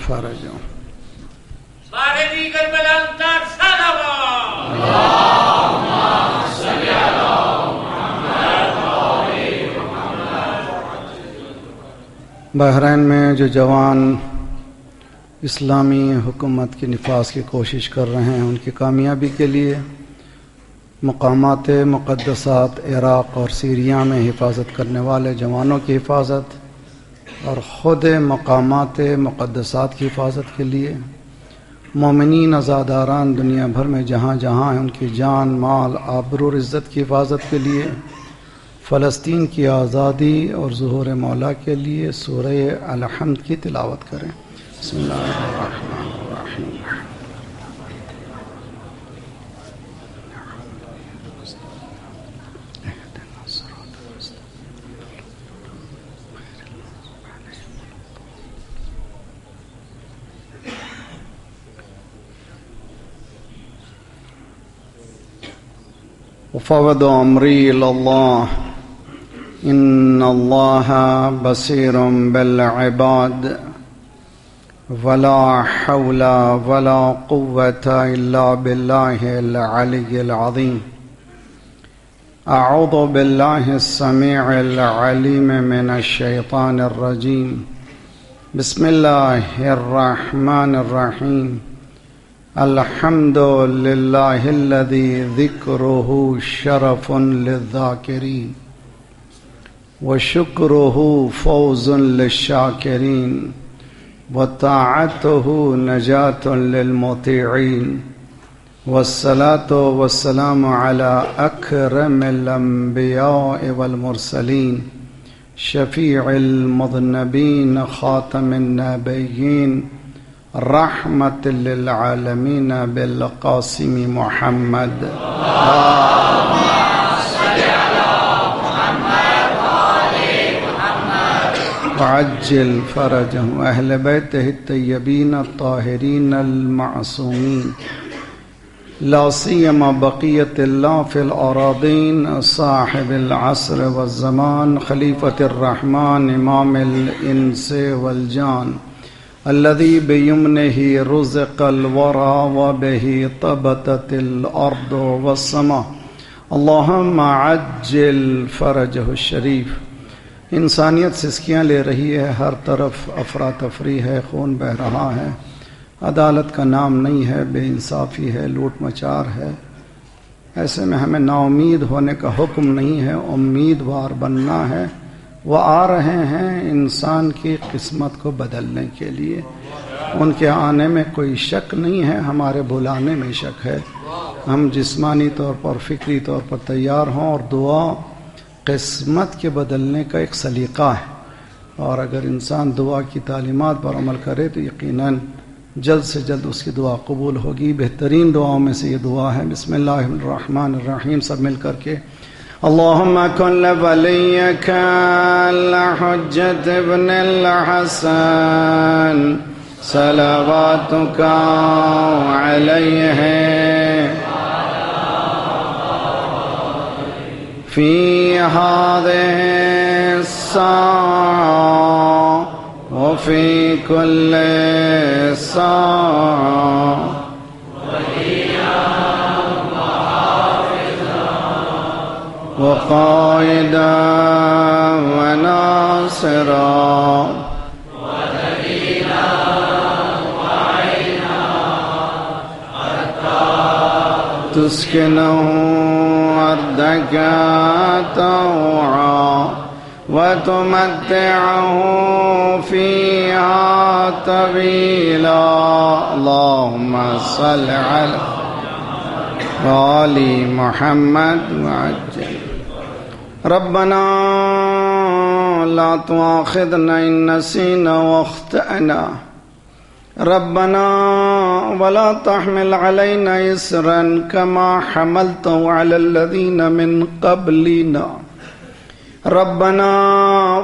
فرجهم. خارجی کربلا انتار صلوات اللهم صل على محمد وآل محمد. بحرین میں جو جوان اسلامی حکومت کے نفاذ کی کوشش کر رہے ہیں، ان کی کامیابی کے لیے مقامات مقدسات عراق اور سیریا میں حفاظت کرنے والے جوانوں کی حفاظت اور خود مقامات مقدسات کی حفاظت کے لیے مومنین عزاداران دنیا بھر میں جہاں جہاں ہیں، ان کی جان مال آبرو اور عزت کی حفاظت کے لیے، فلسطین کی آزادی اور ظہور مولا کے لیے سورہ الحمد کی تلاوت کریں. بسم اللہ الرحمن الرحیم. وفوض امری الی اللہ ان اللہ بصیر بالعباد ولا حول ولا قوة الا باللہ العلی العظیم. اعوذ باللہ السمیع العلیم من الشیطان الرجیم. بسم اللہ الرحمن الرحیم. الحمد للہ الذی ذکرہ شرف للذاکرین وشکرہ فوز للشاکرین وطاعتہ نجاۃ للمطیعین والصلاة والسلام علی اکرم الانبیاء والمرسلین شفیع المذنبین خاتم النبیین رحمت للعالمین بالقاسم محمد. وعجل فرجهم اہل بیتہ الطیبین الطاہرین المعصومین لا سیما بقیت اللہ فی الاراضین صاحب العصر والزمان خلیفۃ الرحمن امام الانس والجان الذي بيمنه رزق الورى وبه طبتت الأرض والسماء اللهم عجل فرجه الشریف. انسانیت سسکیاں لے رہی ہے، ہر طرف افراتفری ہے، خون بہہ رہا ہے، عدالت کا نام نہیں ہے، بے انصافی ہے، لوٹ مچار ہے. ایسے میں ہمیں نا امید ہونے کا حکم نہیں ہے، امیدوار بننا ہے. وہ آ رہے ہیں انسان کی قسمت کو بدلنے کے لیے، ان کے آنے میں کوئی شک نہیں ہے، ہمارے بلانے میں شک ہے. ہم جسمانی طور پر فکری طور پر تیار ہوں، اور دعا قسمت کے بدلنے کا ایک سلیقہ ہے، اور اگر انسان دعا کی تعلیمات پر عمل کرے تو یقیناً جلد سے جلد اس کی دعا قبول ہوگی. بہترین دعاؤں میں سے یہ دعا ہے. بسم اللہ الرحمن الرحیم. سب مل کر کے اللهم كن لوليك الحجة ابن الحسن صلواتك عليه في هذه الساعة وفي كل ساعة وقائدا وناصرا ودليلا وعينا حتى تسكنه أرضك طوعا وتمتعه فيها طويلا. اللهم صل على آل محمد وعجل. ربنا لا تؤاخذنا إن نسينا واخطأنا ربنا ولا تحمل علينا إصرا كما حملته على الذين من قبلنا ربنا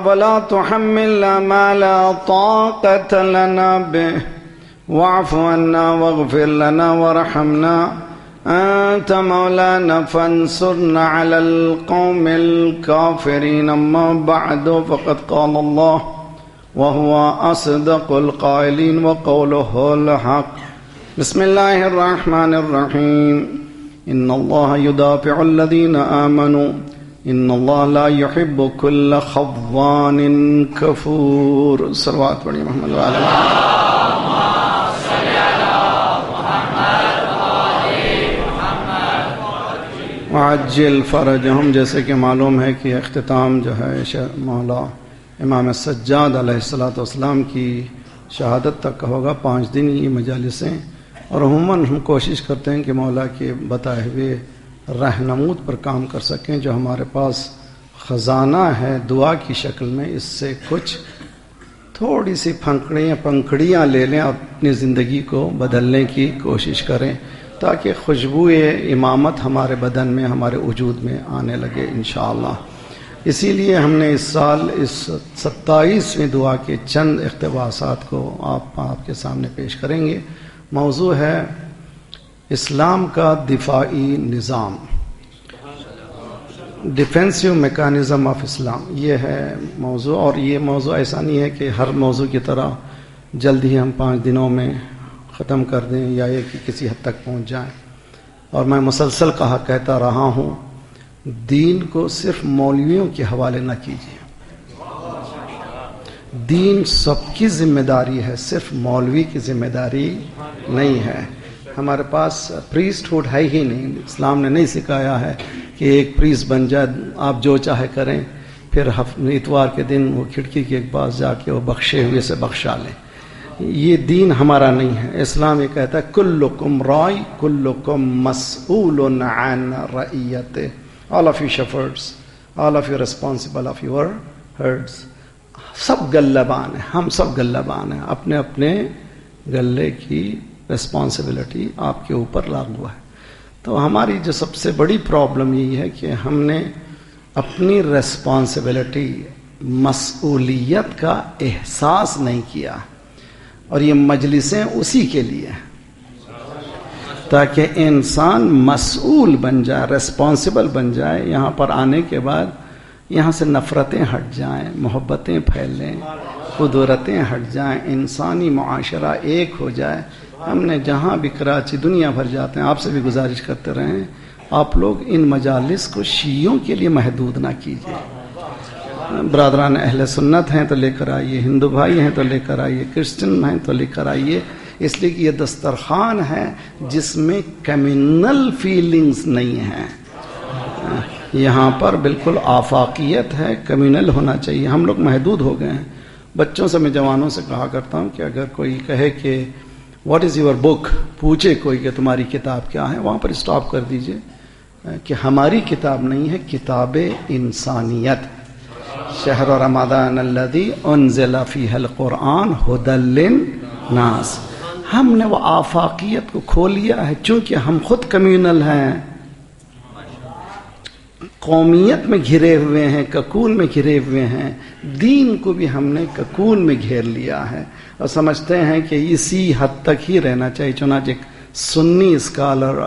ولا تحملنا ما لا طاقة لنا به واعف عنا واغفر لنا وارحمنا أنت مولانا فانصرنا على القوم الكافرين. أما بعد فقد قال الله وهو أصدق القائلين وقوله الحق. بسم الله الرحمن الرحيم. إن الله يدافع الذين آمنوا إن الله لا يحب كل خوان كفور. صلوات پڑھیے محمد وعلى وعجل فرجهم. جیسے کہ معلوم ہے کہ اختتام جو ہے مولا امام سجاد علیہ السلام کی شہادت تک کا ہوگا. 5 دن یہ مجالسیں، اور عموماً ہم کوشش کرتے ہیں کہ مولا کے بتائے ہوئے رہنمود پر کام کر سکیں. جو ہمارے پاس خزانہ ہے دعا کی شکل میں، اس سے کچھ تھوڑی سی پنکھڑیاں لے لیں اور اپنی زندگی کو بدلنے کی کوشش کریں، تاکہ خوشبوئے امامت ہمارے بدن میں، ہمارے وجود میں آنے لگے انشاءاللہ. اسی لیے ہم نے اس سال اس 27ویں دعا کے چند اقتباسات کو آپ کے سامنے پیش کریں گے. موضوع ہے اسلام کا دفاعی نظام، ڈیفینسو میکانزم آف اسلام. یہ ہے موضوع، اور یہ موضوع ایسا نہیں ہے کہ ہر موضوع کی طرح جلد ہی ہم 5 دنوں میں ختم کر دیں یا یہ کہ کسی حد تک پہنچ جائیں. اور میں مسلسل کہتا رہا ہوں، دین کو صرف مولویوں کے حوالے نہ کیجیے. دین سب کی ذمہ داری ہے، صرف مولوی کی ذمہ داری نہیں ہے. ہمارے پاس پریسٹ ہوڈ ہے ہی نہیں. اسلام نے نہیں سکھایا ہے کہ ایک پریسٹ بن جائے آپ جو چاہے کریں، پھر اتوار کے دن وہ کھڑکی کے پاس جا کے وہ بخشے ہوئے سے بخشا لیں. یہ دین ہمارا نہیں ہے. اسلام یہ کہتا ہے کلکم رائی کلکم مسئول عن رعیتہ. All of you shepherds, all of you responsible of your herds. سب گلہبان ہیں، ہم سب گلہبان ہیں. اپنے اپنے گلے کی رسپانسبلٹی آپ کے اوپر لاگو ہے. تو ہماری جو سب سے بڑی پرابلم یہی ہے کہ ہم نے اپنی رسپانسبلٹی، مسئولیت کا احساس نہیں کیا. اور یہ مجلسیں اسی کے لیے ہیں، تاکہ انسان مسئول بن جائے، ریسپانسبل بن جائے. یہاں پر آنے کے بعد یہاں سے نفرتیں ہٹ جائیں، محبتیں پھیلیں، قدرتیں ہٹ جائیں، انسانی معاشرہ ایک ہو جائے. ہم نے جہاں بھی کراچی دنیا بھر جاتے ہیں، آپ سے بھی گزارش کرتے رہے ہیں، آپ لوگ ان مجالس کو شیعوں کے لیے محدود نہ کیجیے. برادران اہل سنت ہیں تو لے کر آئیے، ہندو بھائی ہیں تو لے کر آئیے، کرسچن ہیں تو لے کر آئیے. اس لیے کہ یہ دسترخوان ہے جس میں کمیونل فیلنگز نہیں ہیں. یہاں پر بالکل آفاقیت ہے، کمیونل ہونا چاہیے. ہم لوگ محدود ہو گئے ہیں. بچوں سے میں جوانوں سے کہا کرتا ہوں کہ اگر کوئی کہے کہ واٹ از یور بک، پوچھے کوئی کہ تمہاری کتاب کیا ہے، وہاں پر اسٹاپ کر دیجئے کہ ہماری کتاب نہیں ہے، کتاب انسانیت. شہر رمضان الذی انزل فیہ القرآن ھدی للناس. ہم نے وہ آفاقیت کو کھو لیا ہے، چونکہ ہم خود کمیونل ہیں، قومیت میں گھرے ہوئے ہیں، ککون میں گھرے ہوئے ہیں. دین کو بھی ہم نے ککون میں گھیر لیا ہے اور سمجھتے ہیں کہ اسی حد تک ہی رہنا چاہیے. چنانچہ ایک سنی اسکالر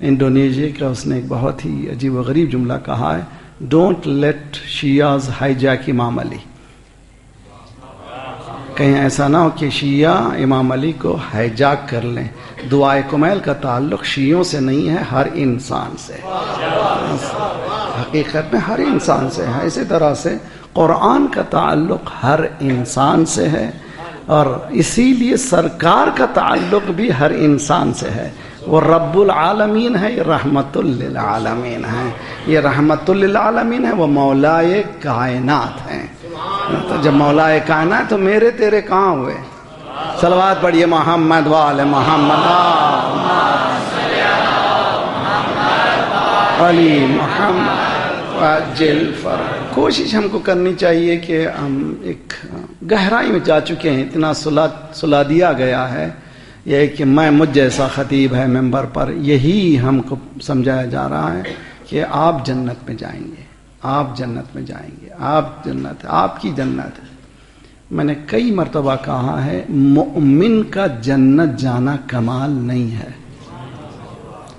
انڈونیشیا کا، اس نے ایک بہت ہی عجیب و غریب جملہ کہا ہے، ڈونٹ لیٹ شیعاز ہائی جیک امام علی. کہیں ایسا نہ ہو کہ شیعہ امام علی کو ہائی جیک کر لیں. دعائے کمیل کا تعلق شیعوں سے نہیں ہے، ہر انسان سے. حقیقت میں ہر انسان سے ہے. اسی طرح سے قرآن کا تعلق ہر انسان سے ہے، اور اسی لیے سرکار کا تعلق بھی ہر انسان سے ہے. وہ رب العالمین ہے، یہ رحمت للعالمین ہے. یہ رحمت للعالمین ہے، وہ مولائے کائنات ہیں. تو جب مولائے کائنات تو میرے تیرے کہاں ہوئے؟ صلوات پڑھیے محمد وآل محمد علی محمد عجل فرج. کوشش ہم کو کرنی چاہیے کہ ہم ایک گہرائی میں جا چکے ہیں. اتنا سلا دیا گیا ہے یہ کہ مجھ جیسا خطیب ہے ممبر پر، یہی ہم کو سمجھایا جا رہا ہے کہ آپ جنت میں جائیں گے، آپ جنت میں جائیں گے، آپ جنت، آپ کی جنت ہے. میں نے کئی مرتبہ کہا ہے، مومن کا جنت جانا کمال نہیں ہے،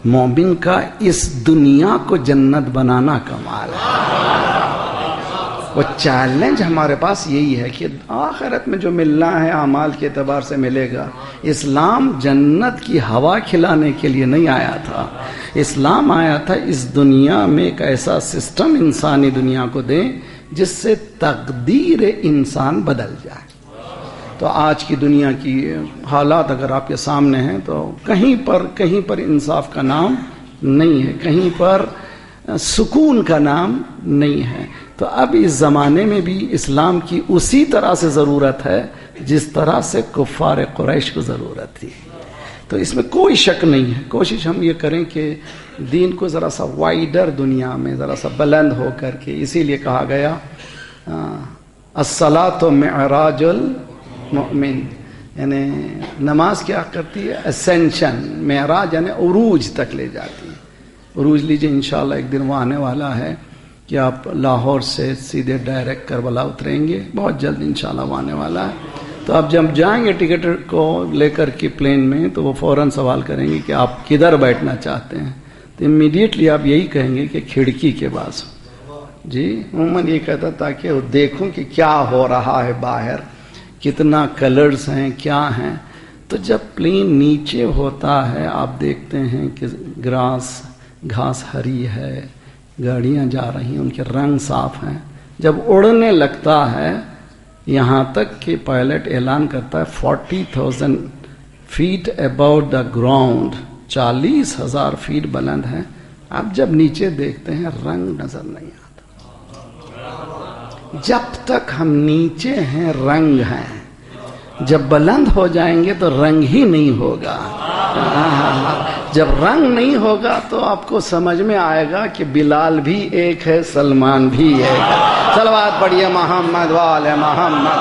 مومن کا اس دنیا کو جنت بنانا کمال ہے. وہ چیلنج ہمارے پاس یہی ہے کہ آخرت میں جو ملنا ہے اعمال کے اعتبار سے ملے گا. اسلام جنت کی ہوا کھلانے کے لیے نہیں آیا تھا. اسلام آیا تھا اس دنیا میں ایک ایسا سسٹم انسانی دنیا کو دیں جس سے تقدیر انسان بدل جائے. تو آج کی دنیا کی حالات اگر آپ کے سامنے ہیں تو کہیں پر انصاف کا نام نہیں ہے, کہیں پر سکون کا نام نہیں ہے. تو اب اس زمانے میں بھی اسلام کی اسی طرح سے ضرورت ہے جس طرح سے کفار قریش کو ضرورت تھی. تو اس میں کوئی شک نہیں ہے. کوشش ہم یہ کریں کہ دین کو ذرا سا وائڈر دنیا میں ذرا سا بلند ہو کر کے, اسی لیے کہا گیا الصلاۃ معراج المؤمن, یعنی نماز کیا کرتی ہے, اسینشن, معراج یعنی عروج تک لے جاتی ہے. عروج لیجئے, انشاءاللہ ایک دن وہ آنے والا ہے کہ آپ لاہور سے سیدھے ڈائریکٹ کربلا اتریں گے, بہت جلد انشاءاللہ وہ آنے والا ہے. تو آپ جب جائیں گے ٹکٹ کو لے کر کے پلین میں تو وہ فوراً سوال کریں گے کہ آپ کدھر بیٹھنا چاہتے ہیں, تو امیڈیٹلی آپ یہی کہیں گے کہ کھڑکی کے پاس. جی عموماً یہ کہتا تاکہ وہ دیکھوں کہ کیا ہو رہا ہے باہر, کتنا کلرز ہیں, کیا ہیں. تو جب پلین نیچے ہوتا ہے آپ دیکھتے ہیں کہ گھاس ہری ہے, گاڑیاں جا رہی ہیں, ان کے رنگ صاف ہیں. جب اڑنے لگتا ہے یہاں تک کہ پائلٹ اعلان کرتا ہے 40,000 feet about the ground, 40,000 feet بلند ہے. آپ جب نیچے دیکھتے ہیں رنگ نظر نہیں آتا. جب تک ہم نیچے ہیں رنگ ہیں, جب بلند ہو جائیں گے تو رنگ ہی نہیں ہوگا. جب رنگ نہیں ہوگا تو آپ کو سمجھ میں آئے گا کہ بلال بھی ایک ہے, سلمان بھی ایک ہے. صلوات پڑھیے محمد وآل محمد.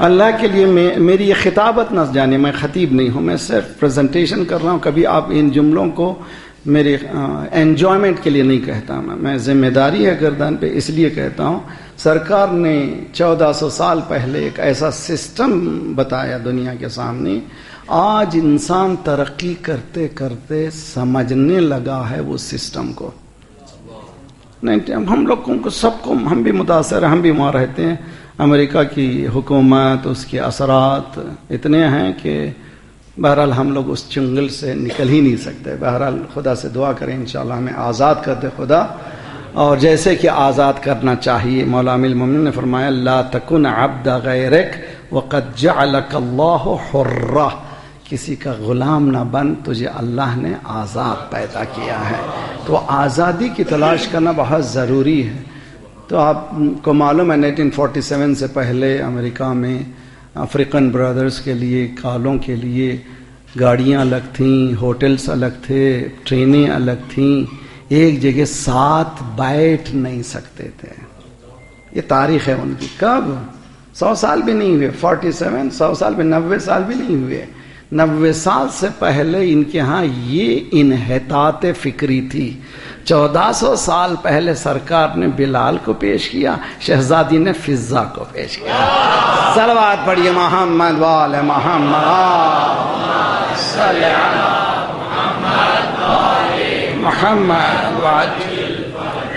اللہ کے لیے میری یہ خطابت نہ جانے, میں خطیب نہیں ہوں, میں صرف پریزنٹیشن کر رہا ہوں. کبھی آپ ان جملوں کو میرے انجوائمنٹ کے لیے نہیں کہتا, میں ذمہ داری ہے گردن پہ, اس لیے کہتا ہوں. سرکار نے 1400 سال پہلے ایک ایسا سسٹم بتایا دنیا کے سامنے. آج انسان ترقی کرتے کرتے سمجھنے لگا ہے وہ سسٹم کو. ہم لوگوں کو سب کو, ہم بھی متاثر ہیں, ہم بھی وہاں رہتے ہیں. امریکہ کی حکومت, اس کے اثرات اتنے ہیں کہ بہرحال ہم لوگ اس چنگل سے نکل ہی نہیں سکتے. بہرحال خدا سے دعا کریں انشاءاللہ ہمیں آزاد کر دے خدا, اور جیسے کہ آزاد کرنا چاہیے. مولا امیر المومنین نے فرمایا لا تکن عبد غیرک وقد جعلک اللہ حرہ, کسی کا غلام نہ بن, تجھے اللہ نے آزاد پیدا کیا ہے. تو آزادی کی تلاش کرنا بہت ضروری ہے. تو آپ کو معلوم ہے 1947 سے پہلے امریکہ میں افریقن برادرز کے لیے, کالوں کے لیے گاڑیاں الگ تھیں, ہوٹلز الگ تھے, ٹرینیں الگ تھیں. ایک جگہ 7 بیٹھ نہیں سکتے تھے. یہ تاریخ ہے ان کی. کب؟ 100 سال بھی نہیں ہوئے. 47 100 سال بھی, 90 سال بھی نہیں ہوئے. 90 سال سے پہلے ان کے ہاں یہ انحطاط فکری تھی. 1400 سال پہلے سرکار نے بلال کو پیش کیا, شہزادی نے فضا کو پیش کیا. صلوات پڑھیے محمد وآل محمد. محمد.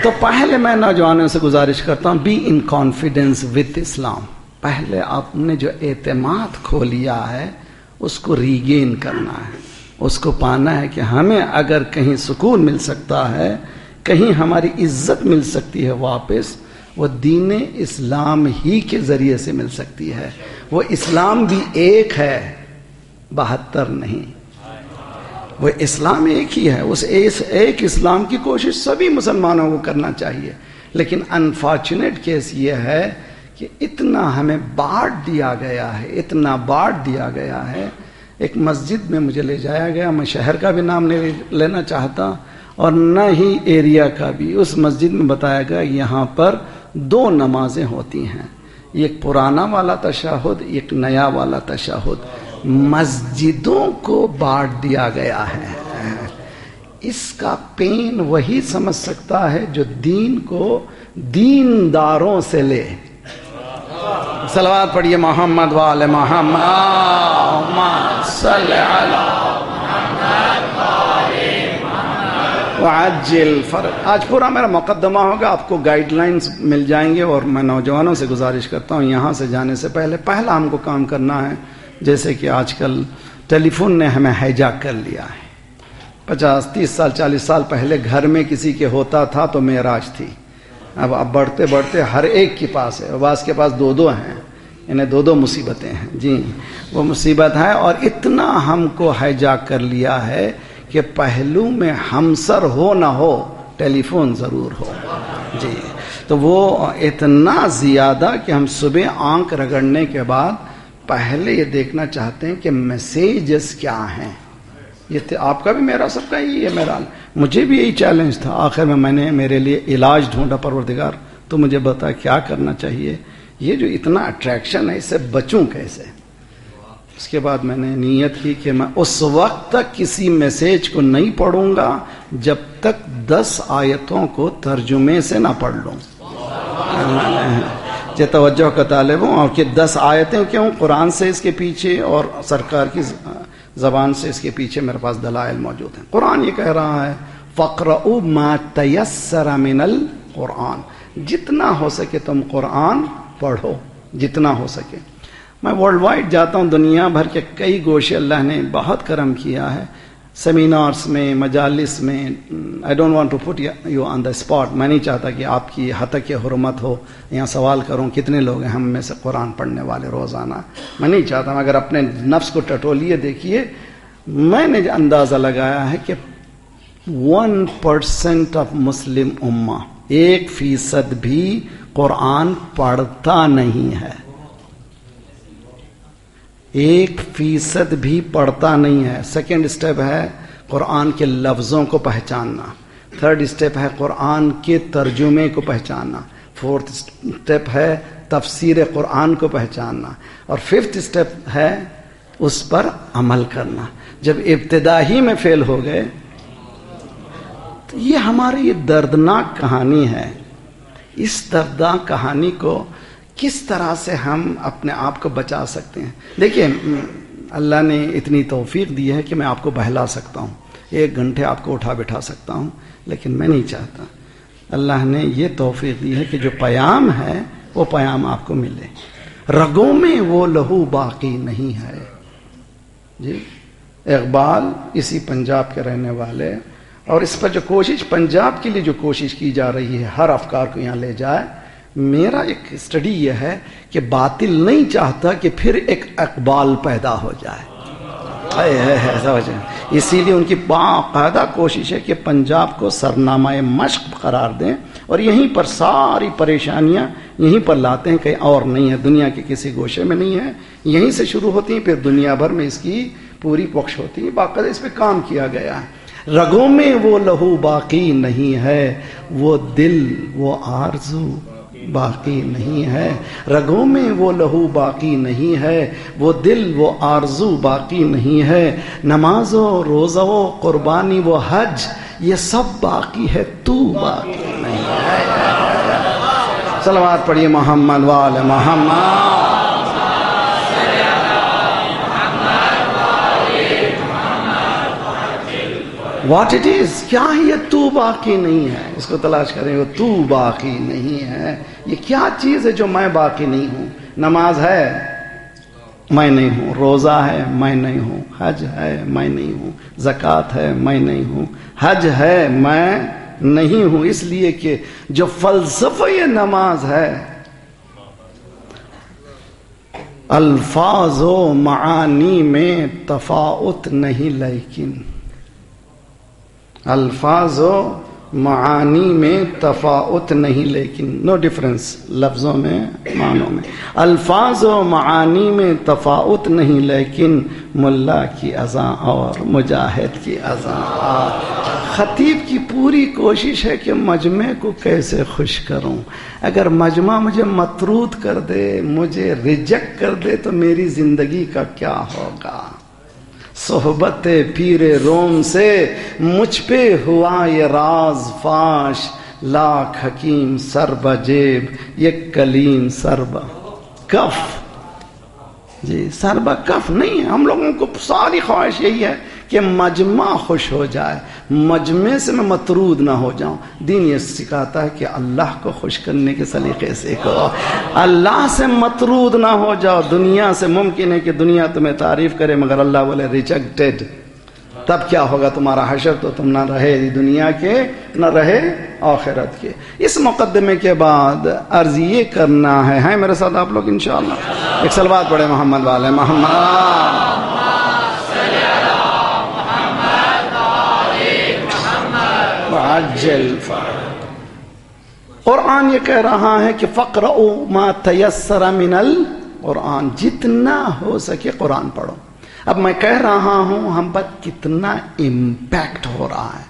تو پہلے میں نوجوانوں سے گزارش کرتا ہوں, بی ان کانفیڈنس وتھ اسلام. پہلے آپ نے جو اعتماد کھو لیا ہے اس کو ریگین کرنا ہے, اس کو پانا ہے کہ ہمیں اگر کہیں سکون مل سکتا ہے, کہیں ہماری عزت مل سکتی ہے واپس, وہ دین اسلام ہی کے ذریعے سے مل سکتی ہے. وہ اسلام بھی ایک ہے, 72 نہیں. وہ اسلام ایک ہی ہے. اس ایک اسلام کی کوشش سبھی مسلمانوں کو کرنا چاہیے. لیکن انفارچونیٹ کیس یہ ہے کہ اتنا ہمیں بانٹ دیا گیا ہے, اتنا بانٹ دیا گیا ہے. ایک مسجد میں مجھے لے جایا گیا, میں شہر کا بھی نام نہیں لینا چاہتا اور نہ ہی ایریا کا بھی. اس مسجد میں بتایا گیا یہاں پر 2 نمازیں ہوتی ہیں, ایک پرانا والا تشہد, ایک نیا والا تشہد. مسجدوں کو بانٹ دیا گیا ہے. اس کا پین وہی سمجھ سکتا ہے جو دین کو دینداروں سے لے. صلوات پڑھیے محمد وآل محمد. صلی علی محمد. وعجل فرج. آج پورا میرا مقدمہ ہوگا، آپ کو گائیڈ لائنز مل جائیں گے، اور میں نوجوانوں سے گزارش کرتا ہوں یہاں سے جانے سے پہلا ہم کو کام کرنا ہے، جیسے کہ آج کل ٹیلی فون نے ہمیں ہیجاک کر لیا ہے. 50 30 سال 40 سال پہلے گھر میں کسی کے ہوتا تھا تو معراج تھی. اب بڑھتے بڑھتے ہر ایک کے پاس ہے، بعض کے پاس 2 ہیں، انہیں 2 مصیبتیں ہیں. جی وہ مصیبت ہے، اور اتنا ہم کو ہیجاک کر لیا ہے کہ پہلو میں ہمسر ہو نہ ہو ٹیلی فون ضرور ہو. جی تو وہ اتنا زیادہ کہ ہم صبح آنکھ رگڑنے کے بعد پہلے یہ دیکھنا چاہتے ہیں کہ میسیجز کیا ہیں. یہ آپ کا بھی میرا سب کا ہی ہے. میرا مجھے بھی یہی چیلنج تھا. آخر میں نے میرے لیے علاج ڈھونڈا. پروردگار تو مجھے بتا کیا کرنا چاہیے. یہ جو اتنا اٹریکشن ہے اس سے بچوں کیسے. اس کے بعد میں نے نیت کی کہ میں اس وقت تک کسی میسیج کو نہیں پڑھوں گا جب تک 10 آیتوں کو ترجمے سے نہ پڑھ لوں. یہ توجہ کا طالب ہوں. اور کہ 10 آیتیں کیوں؟ قرآن سے اس کے پیچھے اور سرکار کی زبان سے اس کے پیچھے میرے پاس دلائل موجود ہیں. قرآن یہ کہہ رہا ہے فَقْرَؤُوا مَا تَيَسَّرَ مِنَ الْقُرْآنِ، جتنا ہو سکے تم قرآن پڑھو، جتنا ہو سکے. میں ورلڈ وائڈ جاتا ہوں، دنیا بھر کے کئی گوشے اللہ نے بہت کرم کیا ہے. سیمینارز میں، مجالس میں. I don't want to put you on the spot. میں نہیں چاہتا کہ آپ کی حتق حرمت ہو یہاں سوال کروں کتنے لوگ ہیں ہم میں سے قرآن پڑھنے والے روزانہ. میں نہیں چاہتا. مگر اپنے نفس کو ٹٹولیے دیکھیے. میں نے اندازہ لگایا ہے کہ 1% آف مسلم امہ، 1% بھی قرآن پڑھتا نہیں ہے. 1% بھی پڑھتا نہیں ہے. سیکنڈ اسٹیپ ہے قرآن کے لفظوں کو پہچاننا. تھرڈ اسٹیپ ہے قرآن کے ترجمے کو پہچاننا. فورتھ اسٹیپ ہے تفسیر قرآن کو پہچاننا. اور ففتھ اسٹیپ ہے اس پر عمل کرنا. جب ابتدا ہی میں فیل ہو گئے تو یہ ہماری یہ دردناک کہانی ہے. اس دردناک کہانی کو کس طرح سے ہم اپنے آپ کو بچا سکتے ہیں؟ دیکھیے اللہ نے اتنی توفیق دی ہے کہ میں آپ کو بہلا سکتا ہوں، 1 گھنٹے آپ کو اٹھا بٹھا سکتا ہوں، لیکن میں نہیں چاہتا. اللہ نے یہ توفیق دی ہے کہ جو پیام ہے وہ پیام آپ کو ملے. رگوں میں وہ لہو باقی نہیں ہے. جی اقبال اسی پنجاب کے رہنے والے، اور اس پر جو کوشش پنجاب کے لیے جو کوشش کی جا رہی ہے ہر افکار کو یہاں لے جائے. میرا ایک اسٹڈی یہ ہے کہ باطل نہیں چاہتا کہ پھر ایک اقبال پیدا ہو جائے. اسی لیے ان کی باقاعدہ کوشش ہے کہ پنجاب کو سرنامہ مشق قرار دیں، اور یہیں پر ساری پریشانیاں یہیں پر لاتے ہیں، کہیں اور نہیں ہے، دنیا کے کسی گوشے میں نہیں ہے. یہیں سے شروع ہوتی ہیں، پھر دنیا بھر میں اس کی پوری پوکش ہوتی ہے. باقاعدہ اس پہ کام کیا گیا ہے. رگوں میں وہ لہو باقی نہیں ہے، وہ دل وہ آرزو باقی نہیں ہے. رگوں میں وہ لہو باقی نہیں ہے، وہ دل وہ آرزو باقی نہیں ہے. نماز و روزہ و قربانی و حج یہ سب باقی ہے، تو باقی نہیں ہے. صلوات پڑھیے محمد وآل محمد. واٹ اٹ از، کیا ہے یہ تو باقی نہیں ہے؟ اس کو تلاش کریں. وہ تو باقی نہیں ہے، یہ کیا چیز ہے جو میں باقی نہیں ہوں؟ نماز ہے میں نہیں ہوں، روزہ ہے میں نہیں ہوں، حج ہے میں نہیں ہوں، زکوٰۃ ہے میں نہیں ہوں. حج ہے میں نہیں ہوں اس لیے کہ جو فلسفہ یہ نماز ہے الفاظ و معانی میں تفاوت نہیں، لیکن الفاظ و معانی میں تفاوت نہیں، لیکن نو ڈفرنس، لفظوں میں معنوں میں. الفاظ و معانی میں تفاوت نہیں، لیکن ملا کی اذاں اور مجاہد کی اذاں. خطیب کی پوری کوشش ہے کہ مجمع کو کیسے خوش کروں. اگر مجمع مجھے مطرود کر دے، مجھے ریجیکٹ کر دے تو میری زندگی کا کیا ہوگا؟ صحبت پیر روم سے مجھ پہ ہوا یہ راز فاش، لاکھ حکیم سر بجیب یک کلیم سر کف. جی سر کف نہیں ہے. ہم لوگوں کو ساری خواہش یہی ہے کہ مجمع خوش ہو جائے، مجمع سے میں مطرود نہ ہو جاؤں۔ دین یہ سکھاتا ہے کہ اللہ کو خوش کرنے کے سلیقے سے کرو، اللہ سے مطرود نہ ہو جاؤ۔ دنیا سے ممکن ہے کہ دنیا تمہیں تعریف کرے مگر اللہ بولے ریجیکٹڈ، تب کیا ہوگا تمہارا حشر؟ تو تم نہ رہے دنیا کے نہ رہے آخرت کے۔ اس مقدمے کے بعد عرض یہ کرنا ہے میرے ساتھ آپ لوگ انشاءاللہ ایک صلوات پڑھے محمد والے محمد۔ وعجل فرج۔ قرآن یہ کہہ رہا ہے کہ فقرؤوا ما تیسر من القرآن، جتنا ہو سکے قرآن پڑھو۔ اب میں کہہ رہا ہوں ہم پر کتنا امپیکٹ ہو رہا ہے،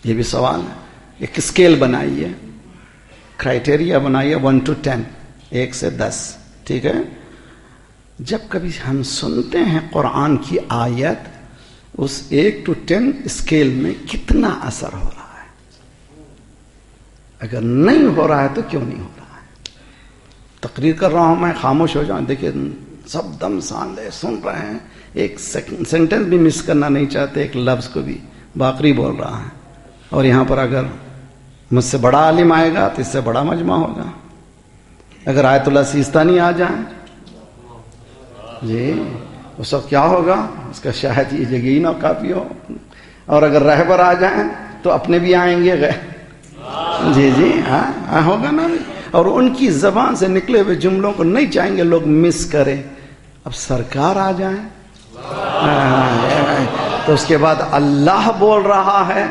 یہ بھی سوال ہے۔ ایک اسکیل بنائیے، کرائٹیریا بنائیے 1 to 10، 1 سے 10، ٹھیک ہے؟ جب کبھی ہم سنتے ہیں قرآن کی آیت، اس 1 to 10 اسکیل میں کتنا اثر ہو رہا ہے؟ اگر نہیں ہو رہا ہے تو کیوں نہیں ہو رہا ہے؟ تقریر کر رہا ہوں میں، خاموش ہو جاؤں، دیکھیں سب دم ساندے سن رہے ہیں، ایک سینٹنس بھی مس کرنا نہیں چاہتے، ایک لفظ کو بھی، باقری بول رہا ہے۔ اور یہاں پر اگر مجھ سے بڑا عالم آئے گا تو اس سے بڑا مجمع ہوگا۔ اگر آیت اللہ سیستانی آ جائیں جی، اس وقت کیا ہوگا؟ اس کا شاید یہ جگہ ہی نہ کافی ہو۔ اور اگر رہبر آ جائیں تو اپنے بھی آئیں گے، جی جی ہاں ہوگا نا۔ اور ان کی زبان سے نکلے ہوئے جملوں کو نہیں چاہیں گے لوگ مس کریں۔ اب سرکار آ جائیں تو اس کے بعد اللہ بول رہا ہے،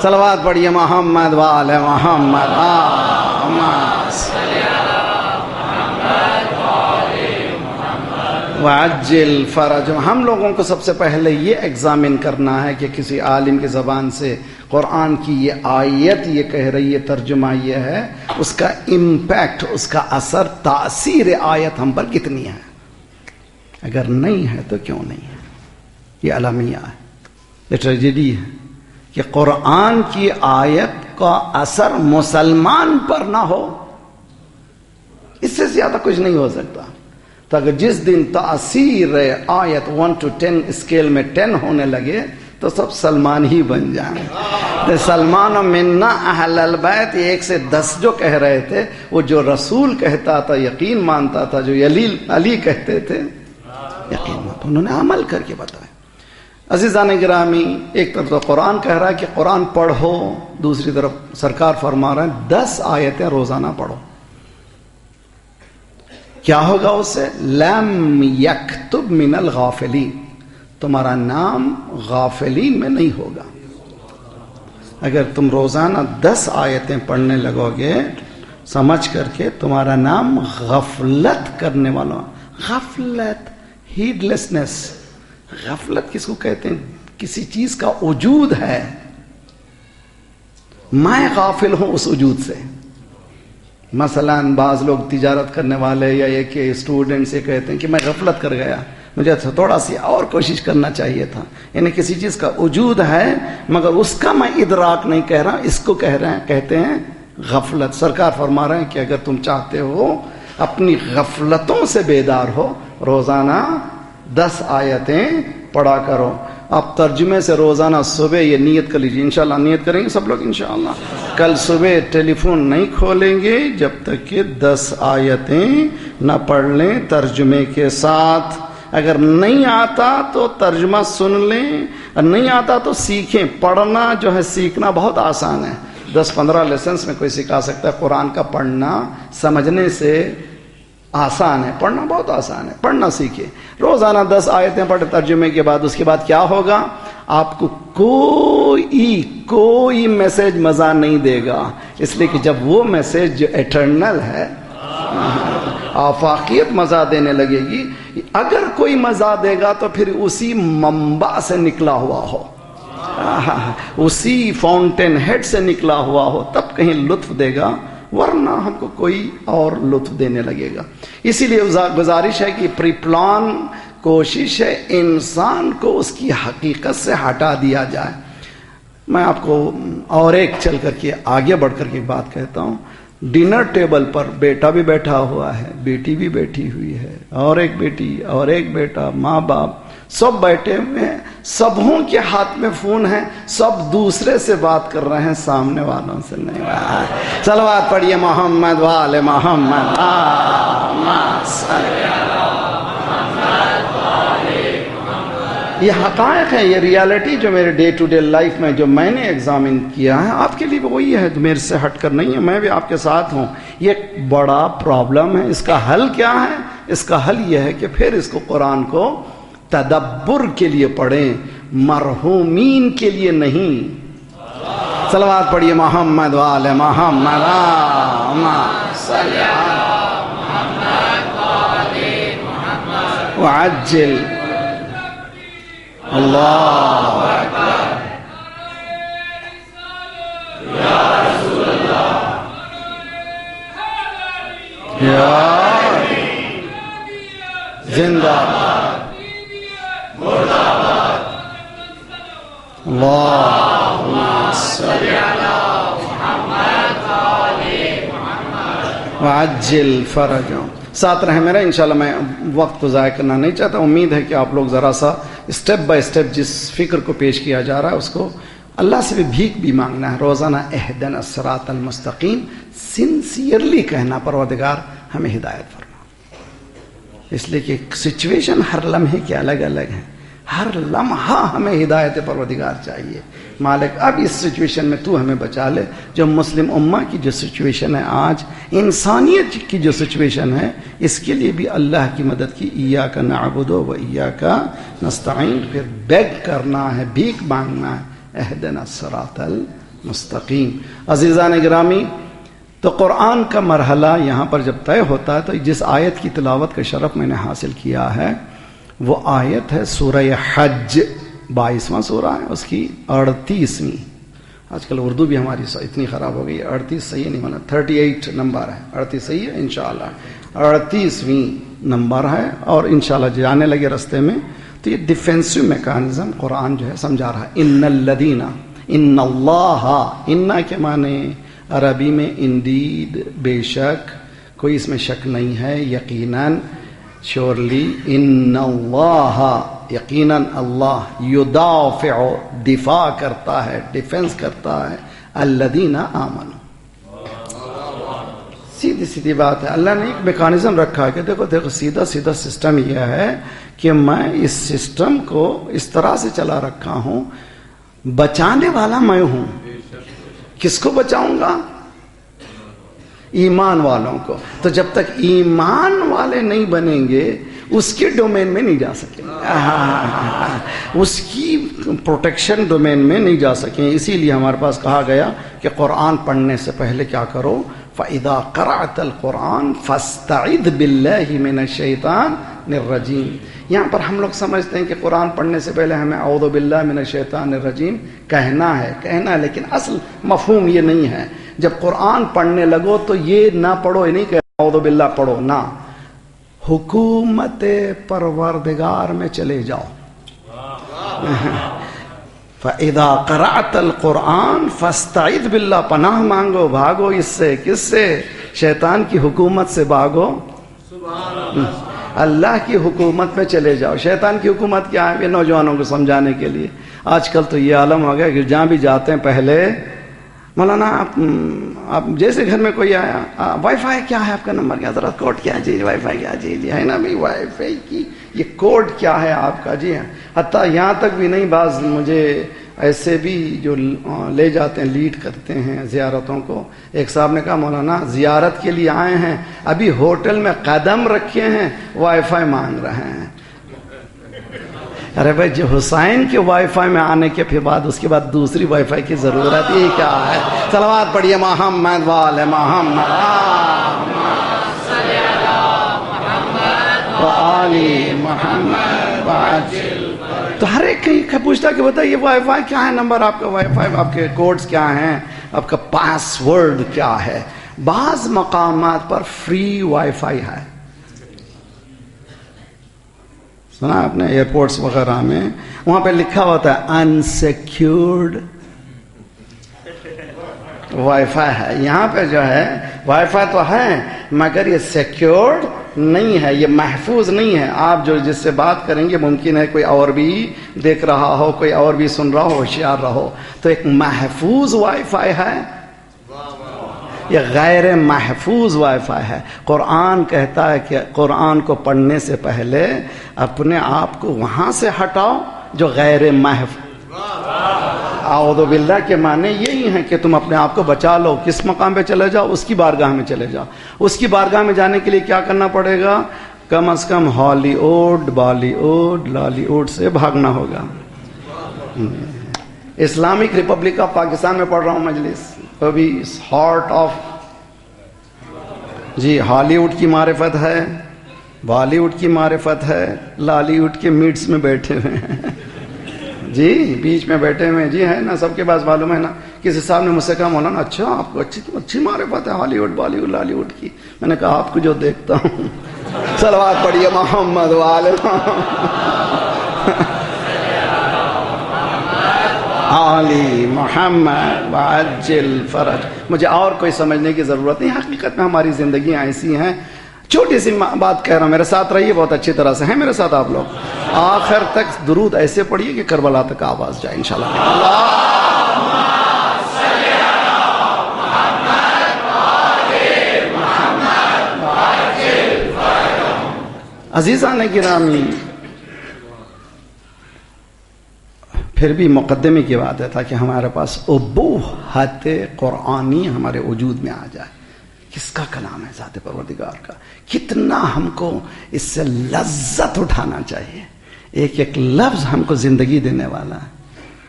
صلوات پڑھیے محمد وآل محمد۔ وعجل فرج۔ ہم لوگوں کو سب سے پہلے یہ ایگزامن کرنا ہے کہ کسی عالم کی زبان سے قرآن کی یہ آیت یہ کہہ رہی ہے، ترجمہ یہ ہے، اس کا امپیکٹ، اس کا اثر، تاثیر آیت ہم پر کتنی ہے؟ اگر نہیں ہے تو کیوں نہیں ہے؟ یہ المیہ ہے، یہ ٹریجڈی ہے کہ قرآن کی آیت کا اثر مسلمان پر نہ ہو، اس سے زیادہ کچھ نہیں ہو سکتا۔ تو اگر جس دن تاثیر آیت 1 to 10 اسکیل میں 10 ہونے لگے تو سب سلمان ہی بن جائیں۔ سلمان و منا اہل البیت، 1 سے 10 جو کہہ رہے تھے، وہ جو رسول کہتا تھا یقین مانتا تھا، جو علی کہتے تھے یقین مانتا، انہوں نے عمل کر کے بتایا۔ عزیزان گرامی، ایک طرف تو قرآن کہہ رہا ہے کہ قرآن پڑھو، دوسری طرف سرکار فرما رہے ہیں 10 آیتیں روزانہ پڑھو۔ کیا ہوگا اس سے؟ لم یکتب من الغافلین، تمہارا نام غافلین میں نہیں ہوگا۔ اگر تم روزانہ 10 آیتیں پڑھنے لگو گے سمجھ کر کے، تمہارا نام غفلت کرنے والوں، غفلت، ہیڈلیسنس، غفلت کس کو کہتے ہیں؟ کسی چیز کا وجود ہے، میں غافل ہوں اس وجود سے۔ مثلا بعض لوگ تجارت کرنے والے یا یہ کہ اسٹوڈنٹس یہ کہتے ہیں کہ میں غفلت کر گیا، مجھے تھوڑا سی اور کوشش کرنا چاہیے تھا۔ یعنی کسی چیز کا وجود ہے مگر اس کا میں ادراک نہیں کہہ رہا، اس کو کہتے ہیں غفلت۔ سرکار فرما رہے ہیں کہ اگر تم چاہتے ہو اپنی غفلتوں سے بیدار ہو، روزانہ 10 آیتیں پڑھا کرو۔ آپ ترجمے سے روزانہ صبح یہ نیت کر لیجیے، انشاءاللہ نیت کریں گے سب لوگ انشاءاللہ۔ کل صبح ٹیلی فون نہیں کھولیں گے جب تک کہ 10 آیتیں نہ پڑھ لیں ترجمے کے ساتھ۔ اگر نہیں آتا تو ترجمہ سن لیں، اور نہیں آتا تو سیکھیں۔ پڑھنا جو ہے سیکھنا بہت آسان ہے، 10-15 لیسنس میں کوئی سکھا سکتا ہے۔ قرآن کا پڑھنا سمجھنے سے آسان ہے، پڑھنا بہت آسان ہے، پڑھنا سیکھے۔ روزانہ 10 آیتیں پڑھے ترجمے کے بعد، اس کے بعد کیا ہوگا؟ آپ کو کوئی میسج مزہ نہیں دے گا، اس لیے کہ جب وہ میسج جو ایٹرنل ہے، آفاقیت مزہ دینے لگے گی۔ اگر کوئی مزہ دے گا تو پھر اسی منبع سے نکلا ہوا ہو، اسی فاؤنٹین ہیڈ سے نکلا ہوا ہو، تب کہیں لطف دے گا، ورنہ ہم کو کوئی اور لطف دینے لگے گا۔ اسی لیے گزارش ہے کہ پری پلان کوشش ہے انسان کو اس کی حقیقت سے ہٹا دیا جائے۔ میں آپ کو اور ایک چل کر کے آگے بڑھ کر کے بات کہتا ہوں۔ ڈنر ٹیبل پر بیٹا بھی بیٹھا ہوا ہے، بیٹی بھی بیٹھی ہوئی ہے، اور ایک بیٹی اور ایک بیٹا، ماں باپ سب بیٹھے ہوئے ہیں، سبوں کے ہاتھ میں فون ہے، سب دوسرے سے بات کر رہے ہیں، سامنے والوں سے نہیں۔ صلوات پڑھیے محمد وآل محمد۔ یہ حقائق ہے، یہ ریالٹی جو میرے ڈے ٹو ڈے لائف میں جو میں نے ایگزامن کیا ہے، آپ کے لیے بھی وہی ہے، میرے سے ہٹ کر نہیں ہے، میں بھی آپ کے ساتھ ہوں۔ یہ ایک بڑا پرابلم ہے، اس کا حل کیا ہے؟ اس کا حل یہ ہے کہ پھر اس کو قرآن کو تدبر کے لیے پڑھیں، مرحومین کے لیے نہیں۔ صلوات پڑھیے محمد وآل محمد۔ وعجل اللہ اکبر یا رسول اللہ یا زندہ باد مردہ باد اللہم صلی علی محمد وعجل فرجهم۔ ساتھ رہیں میرا، انشاءاللہ میں وقت کو ضائع کرنا نہیں چاہتا۔ امید ہے کہ آپ لوگ ذرا سا اسٹیپ بائی اسٹیپ جس فکر کو پیش کیا جا رہا ہے اس کو اللہ سے بھی بھیک بھی مانگنا ہے، روزانہ اہدنا الصراط المستقیم سنسیئرلی کہنا، پروردگار ہمیں ہدایت فرما، اس لیے کہ سچویشن ہر لمحے کے الگ الگ ہیں، ہر لمحہ ہمیں ہدایت پروردگار چاہیے۔ مالک اب اس سچویشن میں تو ہمیں بچا لے، جو مسلم امہ کی جو سچویشن ہے آج، انسانیت کی جو سچویشن ہے، اس کے لیے بھی اللہ کی مدد کی، ایاک نعبد و ایاک نستعین، پھر بیگ کرنا ہے، بھیک مانگنا ہے، اہدنا الصراط المستقیم۔ عزیزان گرامی، تو قرآن کا مرحلہ یہاں پر جب طے ہوتا ہے تو جس آیت کی تلاوت کا شرف میں نے حاصل کیا ہے وہ آیت ہے سورہ حج، 22واں سورہ ہے، اس کی 38ویں۔ آج کل اردو بھی ہماری اتنی خراب ہو گئی ہے، 38 صحیح نہیں ہونا، 38 نمبر ہے، 38 صحیح ہے انشاءاللہ، 38ویں نمبر ہے، اور انشاءاللہ جانے لگے رستے میں تو یہ ڈیفینسو میکانزم قرآن جو ہے سمجھا رہا ہے۔ ان الذین، ان اللہ، ان کے معنی عربی میں انڈیڈ، بے شک، کوئی اس میں شک نہیں ہے، یقیناً، شورلی، ان اللہ، یقیناً اللہ، یدافع، دفاع کرتا ہے، ڈیفنس کرتا ہے، الذین آمنوا۔ سیدھی سیدھی بات ہے، اللہ نے ایک میکانزم رکھا ہے کہ دیکھو سیدھا سیدھا سسٹم یہ ہے کہ میں اس سسٹم کو اس طرح سے چلا رکھا ہوں، بچانے والا میں ہوں۔ کس کو بچاؤں گا؟ ایمان والوں کو۔ تو جب تک ایمان والے نہیں بنیں گے اس کے ڈومین میں نہیں جا سکیں گے، اس کی پروٹیکشن ڈومین میں نہیں جا سکیں۔ اسی لیے ہمارے پاس کہا گیا کہ قرآن پڑھنے سے پہلے کیا کرو، فَإِذَا قَرَعْتَ الْقُرْآنَ فَاسْتَعِذْ بِاللَّهِ مِنَ الشَّيْطَانِ الرَّجِيمِ۔ یہاں پر ہم لوگ سمجھتے ہیں کہ قرآن پڑھنے سے پہلے ہمیں اعوذ باللہ من الشیطان الرجیم کہنا ہے، لیکن اصل مفہوم یہ نہیں ہے۔ جب قرآن پڑھنے لگو تو یہ نہ پڑھو، یہ نہیں کہ اعوذ باللہ پڑھو، نہ، حکومت پروردگار میں چلے جاؤ۔ فَإِذَا قَرَعْتَ الْقُرْآنَ فَاسْتَعِذْ بِاللَّهِ، پناہ مانگو، بھاگو اس سے، کس سے؟ شیطان کی حکومت سے بھاگو، اللہ کی حکومت میں چلے جاؤ۔ شیطان کی حکومت کیا ہے؟ یہ نوجوانوں کو سمجھانے کے لیے آج کل تو یہ عالم ہو گیا کہ جہاں بھی جاتے ہیں پہلے مولانا آپ جیسے گھر میں کوئی آیا، وائی فائی کیا ہے آپ کا نمبر کیا، ذرا کوڈ کیا، جی وائی فائی کیا، جی ہے نا بھائی، وائی فائی کی یہ کوڈ کیا ہے آپ کا، جی ہاں۔ حتیٰ یہاں تک بھی نہیں، بعض مجھے ایسے بھی جو لے جاتے ہیں، لیڈ کرتے ہیں زیارتوں کو، ایک صاحب نے کہا مولانا زیارت کے لیے آئے ہیں، ابھی ہوٹل میں قدم رکھے ہیں، وائی فائی مانگ رہے ہیں۔ ارے بھائی، جو حسین کے وائی فائی میں آنے کے پھر بعد اس کے بعد دوسری وائی فائی کی ضرورت ہی کیا ہے؟ صلوات پڑھیے محمد وآل محمد وآل محمد۔ تو ہر ایک کہیں پوچھتا کہ بتائیے وائی فائی کیا ہے، نمبر آپ کا وائی فائی، آپ کے کوڈز کیا ہیں، آپ کا پاس ورڈ کیا ہے۔ بعض مقامات پر فری وائی فائی ہے، سنا آپ نے، ایئرپورٹس وغیرہ میں وہاں پہ لکھا ہوتا ہے انسیکیورڈ وائی فائی ہے۔ یہاں پہ جو ہے وائی فائی تو ہے مگر یہ سیکیورڈ نہیں ہے، یہ محفوظ نہیں ہے. آپ جو جس سے بات کریں گے ممکن ہے کوئی اور بھی دیکھ رہا ہو، کوئی اور بھی سن رہا ہو، ہوشیار رہو. تو ایک محفوظ وائی فائی ہے، یہ غیر محفوظ وائی فائی ہے. قرآن کہتا ہے کہ قرآن کو پڑھنے سے پہلے اپنے آپ کو وہاں سے ہٹاؤ جو غیر محفوظ. اعوذ باللہ کے معنی یہی ہیں کہ تم اپنے آپ کو بچا لو. کس مقام پہ چلے جاؤ؟ اس کی بارگاہ میں چلے جاؤ. اس کی بارگاہ میں جانے کے لیے کیا کرنا پڑے گا؟ کم از کم Hollywood, Bollywood, Lollywood سے بھاگنا ہوگا. اسلامک ریپبلک آف پاکستان میں پڑھ رہا ہوں مجلس، ابھی ہارٹ آف جی ہالی ووڈ کی معرفت ہے، بالی ووڈ کی معرفت ہے، لالی ووڈ کے میٹس میں بیٹھے ہوئے ہیں جی، بیچ میں بیٹھے ہوئے جی، ہے نا، سب کے پاس معلوم ہے نا. کسی صاحب نے مجھ سے کہا مولانا اچھا آپ کو اچھی معرفت ہے Hollywood, Bollywood, Lollywood کی. میں نے کہا آپ کو جو دیکھتا ہوں. صلوات پڑھیے محمد وآل علی محمد وعجل فرج. مجھے اور کوئی سمجھنے کی ضرورت نہیں. حقیقت میں ہماری زندگیاں ایسی ہیں. چھوٹی سی بات کہہ رہا ہوں، میرے ساتھ رہیے بہت اچھی طرح سے. ہیں میرے ساتھ آپ لوگ؟ آخر تک درود ایسے پڑھیے کہ کربلا تک آواز جائے انشاءاللہ. عزیزان گرامی، پھر بھی مقدمے کی بات ہے تاکہ ہمارے پاس ابوہت قرآنی ہمارے وجود میں آ جائے. کس کا کلام ہے؟ ذات پروردگار کا. کتنا ہم کو اس سے لذت اٹھانا چاہیے. ایک ایک لفظ ہم کو زندگی دینے والا ہے.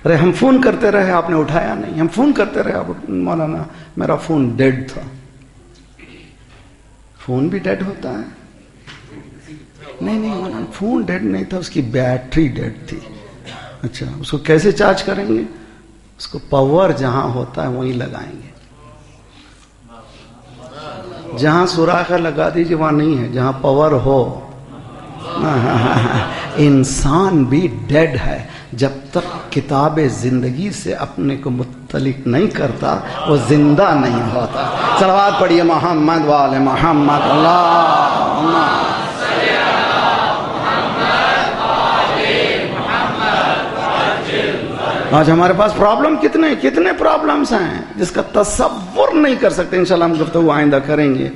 ارے ہم فون کرتے رہے، آپ نے اٹھایا نہیں. ہم فون کرتے رہے، مولانا میرا فون ڈیڈ تھا. فون بھی ڈیڈ ہوتا ہے؟ نہیں مولانا فون ڈیڈ نہیں تھا، اس کی بیٹری ڈیڈ تھی. اچھا اس کو کیسے چارج کریں گے؟ اس کو پاور جہاں ہوتا ہے وہیں لگائیں گے. جہاں سوراخ لگا دیجیے وہاں نہیں ہے، جہاں پاور ہو. انسان بھی ڈیڈ ہے جب تک کتاب زندگی سے اپنے کو متعلق نہیں کرتا وہ زندہ نہیں ہوتا. صلوات پڑھیے محمد وآل محمد. اللہم آج ہمارے پاس پرابلم کتنے پرابلمز ہیں جس کا تصور نہیں کر سکتے. انشاءاللہ ہم گفتگو آئندہ کریں گے.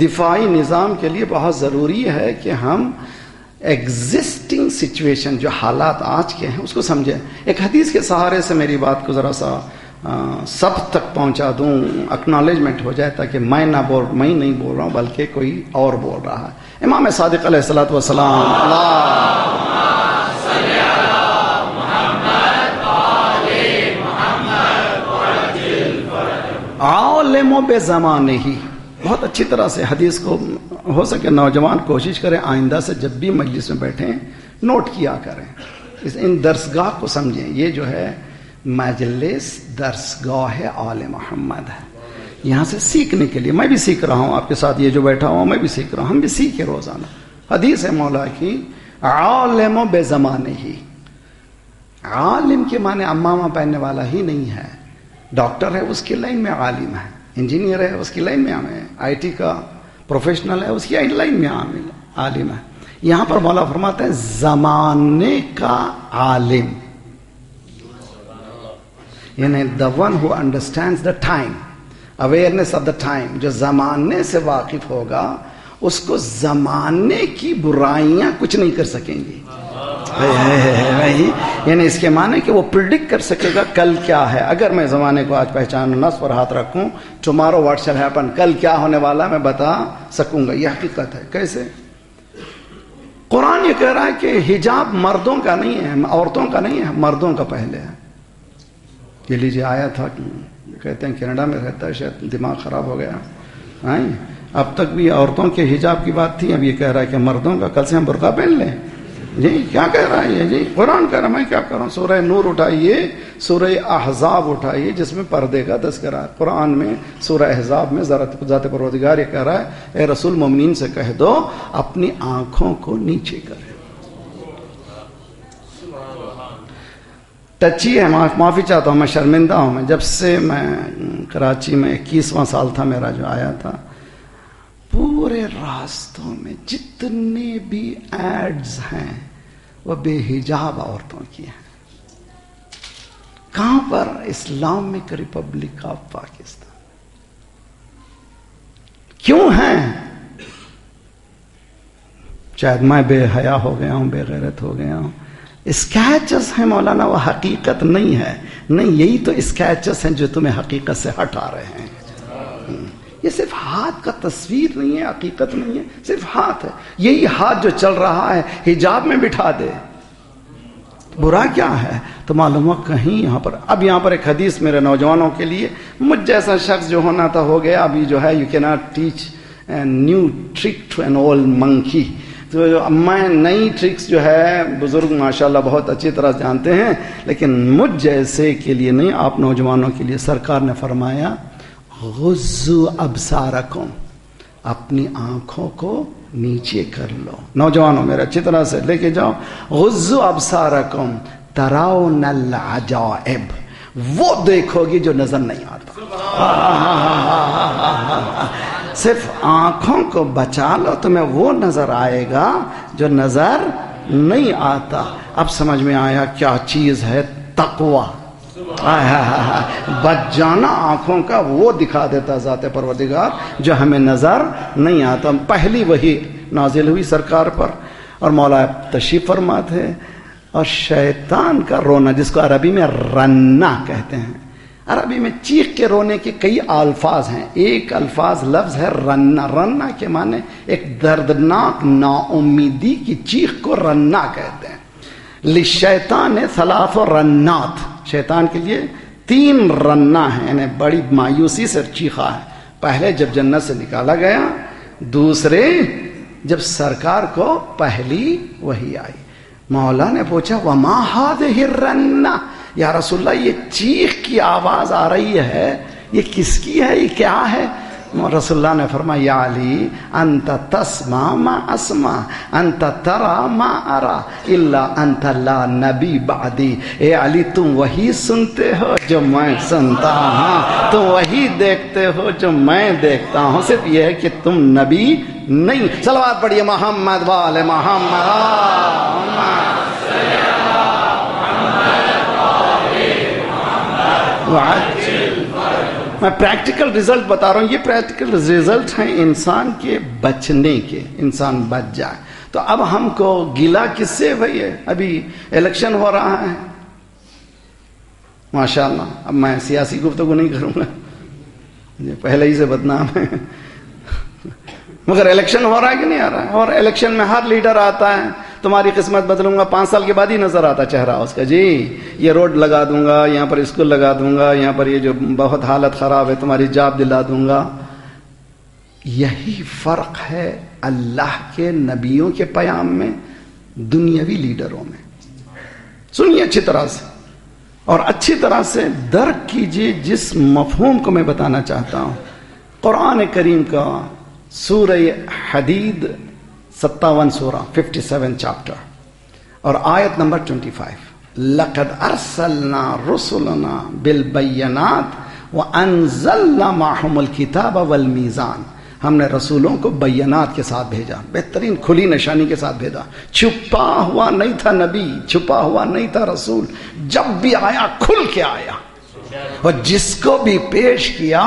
دفاعی نظام کے لیے بہت ضروری ہے کہ ہم ایگزسٹنگ سچویشن، جو حالات آج کے ہیں، اس کو سمجھیں. ایک حدیث کے سہارے سے میری بات کو ذرا سا سب تک پہنچا دوں، اکنالجمنٹ ہو جائے، تاکہ میں نہیں بول رہا ہوں بلکہ کوئی اور بول رہا ہے. امام صادق علیہ الصلوۃ والسلام عالم بے زمانے ہی. بہت اچھی طرح سے حدیث کو ہو سکے نوجوان کوشش کریں آئندہ سے جب بھی مجلس میں بیٹھیں نوٹ کیا کریں، ان درسگاہ کو سمجھیں. یہ جو ہے مجلس درسگاہ آل محمد ہے. یہاں سے سیکھنے کے لیے میں بھی سیکھ رہا ہوں، آپ کے ساتھ یہ جو بیٹھا ہوں میں بھی سیکھ رہا ہوں. ہم بھی سیکھیں روزانہ. حدیث ہے مولا کی عالم بے زمانے ہی. عالم کے معنی امامہ پہننے والا ہی نہیں ہے. ڈاکٹر ہے اس کی لائن میں عالم ہے، انجینئر ہے اس کی لائن میں عالم ہے، آئی ٹی کا پروفیشنل ہے اس کی لائن میں عالم ہے. یہاں پر مولا فرماتے ہیں زمانے کا عالم، یعنی the one who understands the time, awareness of the time. جو زمانے سے واقف ہوگا اس کو زمانے کی برائیاں کچھ نہیں کر سکیں گی. یعنی اس کے معنی کہ وہ پریڈکٹ کر سکے گا کل کیا ہے. اگر میں زمانے کو آج پہچانوں، نس پر ہاتھ رکھوں، ٹمارو واٹ شل ہیپن، کل کیا ہونے والا میں بتا سکوں گا. یہ حقیقت ہے. کیسے؟ قرآن یہ کہہ رہا ہے کہ حجاب مردوں کا نہیں ہے، عورتوں کا نہیں ہے، مردوں کا پہلے ہے. یہ لیجیے آیا تھا، کہتے ہیں کینیڈا میں رہتا ہے، شاید دماغ خراب ہو گیا. اب تک بھی عورتوں کے حجاب کی بات تھی، اب یہ کہہ رہا ہے کہ مردوں کا. کل سے ہم برقع پہن لیں. جی کیا کہہ رہا ہے یہ؟ جی قرآن کہہ رہا ہے، میں کیا کر رہا ہوں. سورہ نور اٹھائیے، سورہ احزاب اٹھائیے جس میں پردے کا تذکرہ ہے. قرآن میں سورہ احزاب میں ذات پروردگار یہ کہہ رہا ہے اے رسول مومنین سے کہہ دو اپنی آنکھوں کو نیچے کریں. ٹچی ہے، معافی چاہتا ہوں، میں شرمندہ ہوں. میں جب سے میں کراچی میں 21واں سال تھا میرا جو آیا تھا، پورے راستوں میں جتنے بھی ایڈز ہیں وہ بے حجاب عورتوں کی ہیں. کہاں پر؟ Islamic Republic of Pakistan. کیوں ہیں؟ شاید میں بے حیا ہو گیا ہوں، بے غیرت ہو گیا ہوں. اسکیچز ہیں مولانا، وہ حقیقت نہیں ہے. نہیں، یہی تو اسکیچز ہیں جو تمہیں حقیقت سے ہٹا رہے ہیں. یہ صرف ہاتھ کا تصویر نہیں ہے، حقیقت نہیں ہے، صرف ہاتھ ہے. یہی ہاتھ جو چل رہا ہے حجاب میں بٹھا دے، برا کیا ہے؟ تو معلوم ہو کہیں یہاں پر. اب یہاں پر ایک حدیث میرے نوجوانوں کے لیے، مجھ جیسا شخص جو ہونا تھا ہو گیا. ابھی جو ہے you can not teach a new trick to an old monkey. تو میں نئی ٹرکس جو ہے بزرگ ماشاءاللہ بہت اچھی طرح جانتے ہیں، لیکن مجھ جیسے کے لیے نہیں، آپ نوجوانوں کے لیے سرکار نے فرمایا غضوا ابصارکم، اپنی آنکھوں کو نیچے کر لو. نوجوانوں میرے اچھی طرح سے لے کے جاؤ. غضوا ابصارکم ترون العجائب، وہ دیکھو گی جو نظر نہیں آتا. صرف آنکھوں کو بچا لو، تمہیں وہ نظر آئے گا جو نظر نہیں آتا. اب سمجھ میں آیا کیا چیز ہے تقوی. بچ جانا آنکھوں کا، وہ دکھا دیتا ذات پروردگار جو ہمیں نظر نہیں آتا. پہلی وحی نازل ہوئی سرکار پر اور مولا تشریف فرما تھے. اور شیطان کا رونا، جس کو عربی میں رنا کہتے ہیں، عربی میں چیخ کے رونے کے کئی الفاظ ہیں. ایک لفظ ہے رنا. رنا کے معنی ایک دردناک نا امیدی کی چیخ کو رنا کہتے ہیں. للشیطان ثلاث رنات، شیطان کے لیے 3 رنا ہیں، یعنی بڑی مایوسی سے چیخا ہے. پہلے جب جنت سے نکالا گیا، دوسرے جب سرکار کو پہلی وحی آئی. مولا نے پوچھا وما هذه الرنہ، یا رسول اللہ یہ چیخ کی آواز آ رہی ہے، یہ کس کی ہے، یہ کیا ہے؟ رسول اللہ نے فرمایا یا علی انت تسمع ما اسمع انت ترى ما ارى الا انت لا نبی بعدی. اے علی تم وہی سنتے ہو جو میں سنتا ہوں، تم وہی دیکھتے ہو جو میں دیکھتا ہوں، صرف یہ ہے کہ تم نبی نہیں. صلوات پڑھیے محمد وآل محمد. میں پریکٹیکل رزلٹ بتا رہا ہوں. یہ پریکٹیکل رزلٹ ہیں انسان کے بچنے کے، انسان بچ جائے. تو اب ہم کو گلا کس سے بھائی ہے؟ ابھی الیکشن ہو رہا ہے ماشاءاللہ. اب میں سیاسی گفتگو نہیں کروں گا، پہلے ہی سے بدنام ہے، مگر الیکشن ہو رہا ہے کہ نہیں آ رہا ہے؟ اور الیکشن میں ہر لیڈر آتا ہے تمہاری قسمت بدلوں گا، 5 سال کے بعد ہی نظر آتا چہرہ اس کا. جی یہ روڈ لگا دوں گا، یہاں پر اسکول لگا دوں گا، یہاں پر یہ جو بہت حالت خراب ہے تمہاری جاب دلا دوں گا. یہی فرق ہے اللہ کے نبیوں کے پیام میں دنیاوی لیڈروں میں. سنیے اچھی طرح سے اور اچھی طرح سے درک کیجیے جس مفہوم کو میں بتانا چاہتا ہوں. قرآن کریم کا سورہ حدید 57 سورہ 57 چیپٹر اور آیت نمبر 25. لقد ارسلنا رسلنا بالبینات وانزلنا معهم الکتاب والمیزان. ہم نے رسولوں کو بینات کے ساتھ بھیجا، بہترین کھلی نشانی کے ساتھ بھیجا. چھپا ہوا نہیں تھا نبی، چھپا ہوا نہیں تھا رسول، جب بھی آیا کھل کے آیا. اور جس کو بھی پیش کیا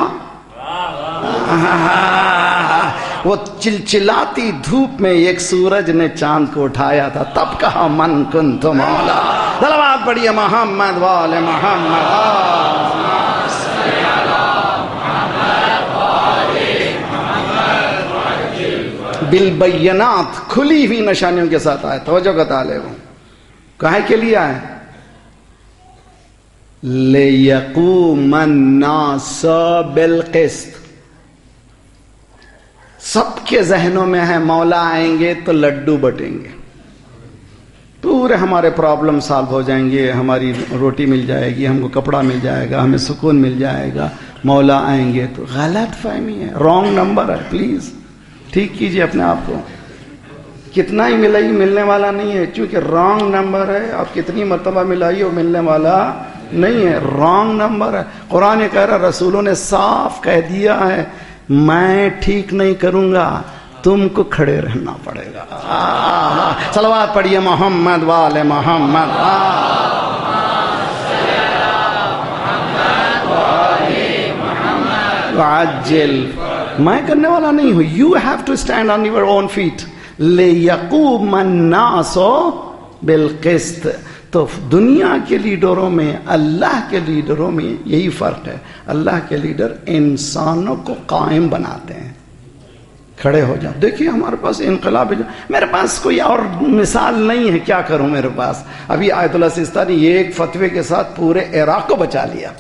وہ چلچلاتی دھوپ میں ایک سورج نے چاند کو اٹھایا تھا، تب کہا من کنت مولا. صلوات پڑھیے محمد وآل محمد. بالبینات، کھلی ہوئی نشانیوں کے ساتھ آئے. توجہ کا طالب ہوں، کہے کے لیے آئے؟ لِيَقُومَ النَّاسُ بِالْقِسْطِ. سب کے ذہنوں میں ہے مولا آئیں گے تو لڈو بٹیں گے، پورے ہمارے پرابلم سالو ہو جائیں گے، ہماری روٹی مل جائے گی، ہم کو کپڑا مل جائے گا، ہمیں سکون مل جائے گا، مولا آئیں گے. تو غلط فہمی ہے، رانگ نمبر ہے. پلیز ٹھیک کیجئے اپنے آپ کو. کتنا ہی ملائی ملنے والا نہیں ہے، چونکہ رانگ نمبر ہے. آپ کتنی مرتبہ ملائی ہو ملنے والا نہیں ہے، رانگ نمبر ہے. قرآن کہہ رہا، رسولوں نے صاف کہہ دیا ہے میں ٹھیک نہیں کروں گا، تم کو کھڑے رہنا پڑے گا. صلوات پڑھیے محمد والے محمد. وعجل، میں کرنے والا نہیں ہوں. You have to stand on your own feet. لیقوم الناس بالقسط. تو دنیا کے لیڈروں میں اللہ کے لیڈروں میں یہی فرق ہے. اللہ کے لیڈر انسانوں کو قائم بناتے ہیں. کھڑے ہو جاؤ. دیکھیے ہمارے پاس انقلاب ہے، میرے پاس کوئی اور مثال نہیں ہے، کیا کروں میرے پاس. ابھی آیت اللہ سستانی یہ ایک فتوے کے ساتھ پورے عراق کو بچا لیا.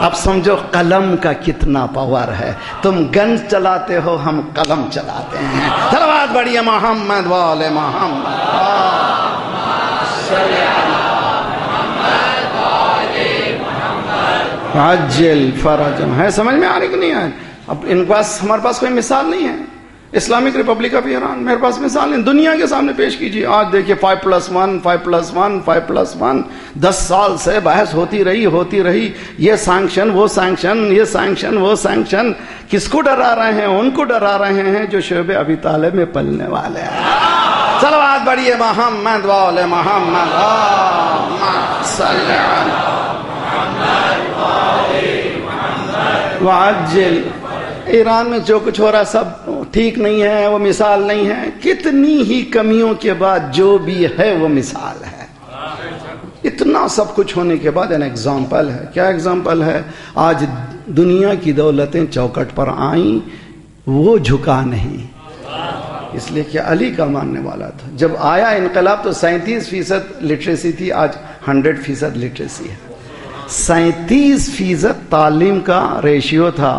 اب سمجھو قلم کا کتنا پاور ہے. تم گن چلاتے ہو، ہم قلم چلاتے ہیں. صلوات بڑھیے محمد والے محمد. عجل فرجم. ہے سمجھ میں آ رہی کہ نہیں آئے؟ اب ان پاس ہمارے پاس کوئی مثال نہیں ہے. اسلامک ریپبلک آف ایران میرے پاس مثال نہیں. دنیا کے سامنے پیش کیجیے. آج دیکھیے 5+1 5+1 5+1. 10 سال سے بحث ہوتی رہی. یہ سینکشن وہ سینکشن، یہ سینکشن وہ سینکشن. کس کو ڈرا رہے ہیں؟ ان کو ڈرا رہے ہیں جو شعب ابی طالب میں پلنے والے ہیں. صلوات بڑھیے محمد والے محمد. صلی وعجل. ایران میں جو کچھ ہو رہا سب ٹھیک نہیں ہے، وہ مثال نہیں ہے. کتنی ہی کمیوں کے بعد جو بھی ہے وہ مثال ہے. اتنا سب کچھ ہونے کے بعد این ایگزامپل ہے. کیا ایگزامپل ہے؟ آج دنیا کی دولتیں چوکٹ پر آئیں، وہ جھکا نہیں، اس لیے کہ علی کا ماننے والا تھا. جب آیا انقلاب تو 37% لٹریسی تھی، آج 100% لٹریسی ہے. 37% تعلیم کا ریشیو تھا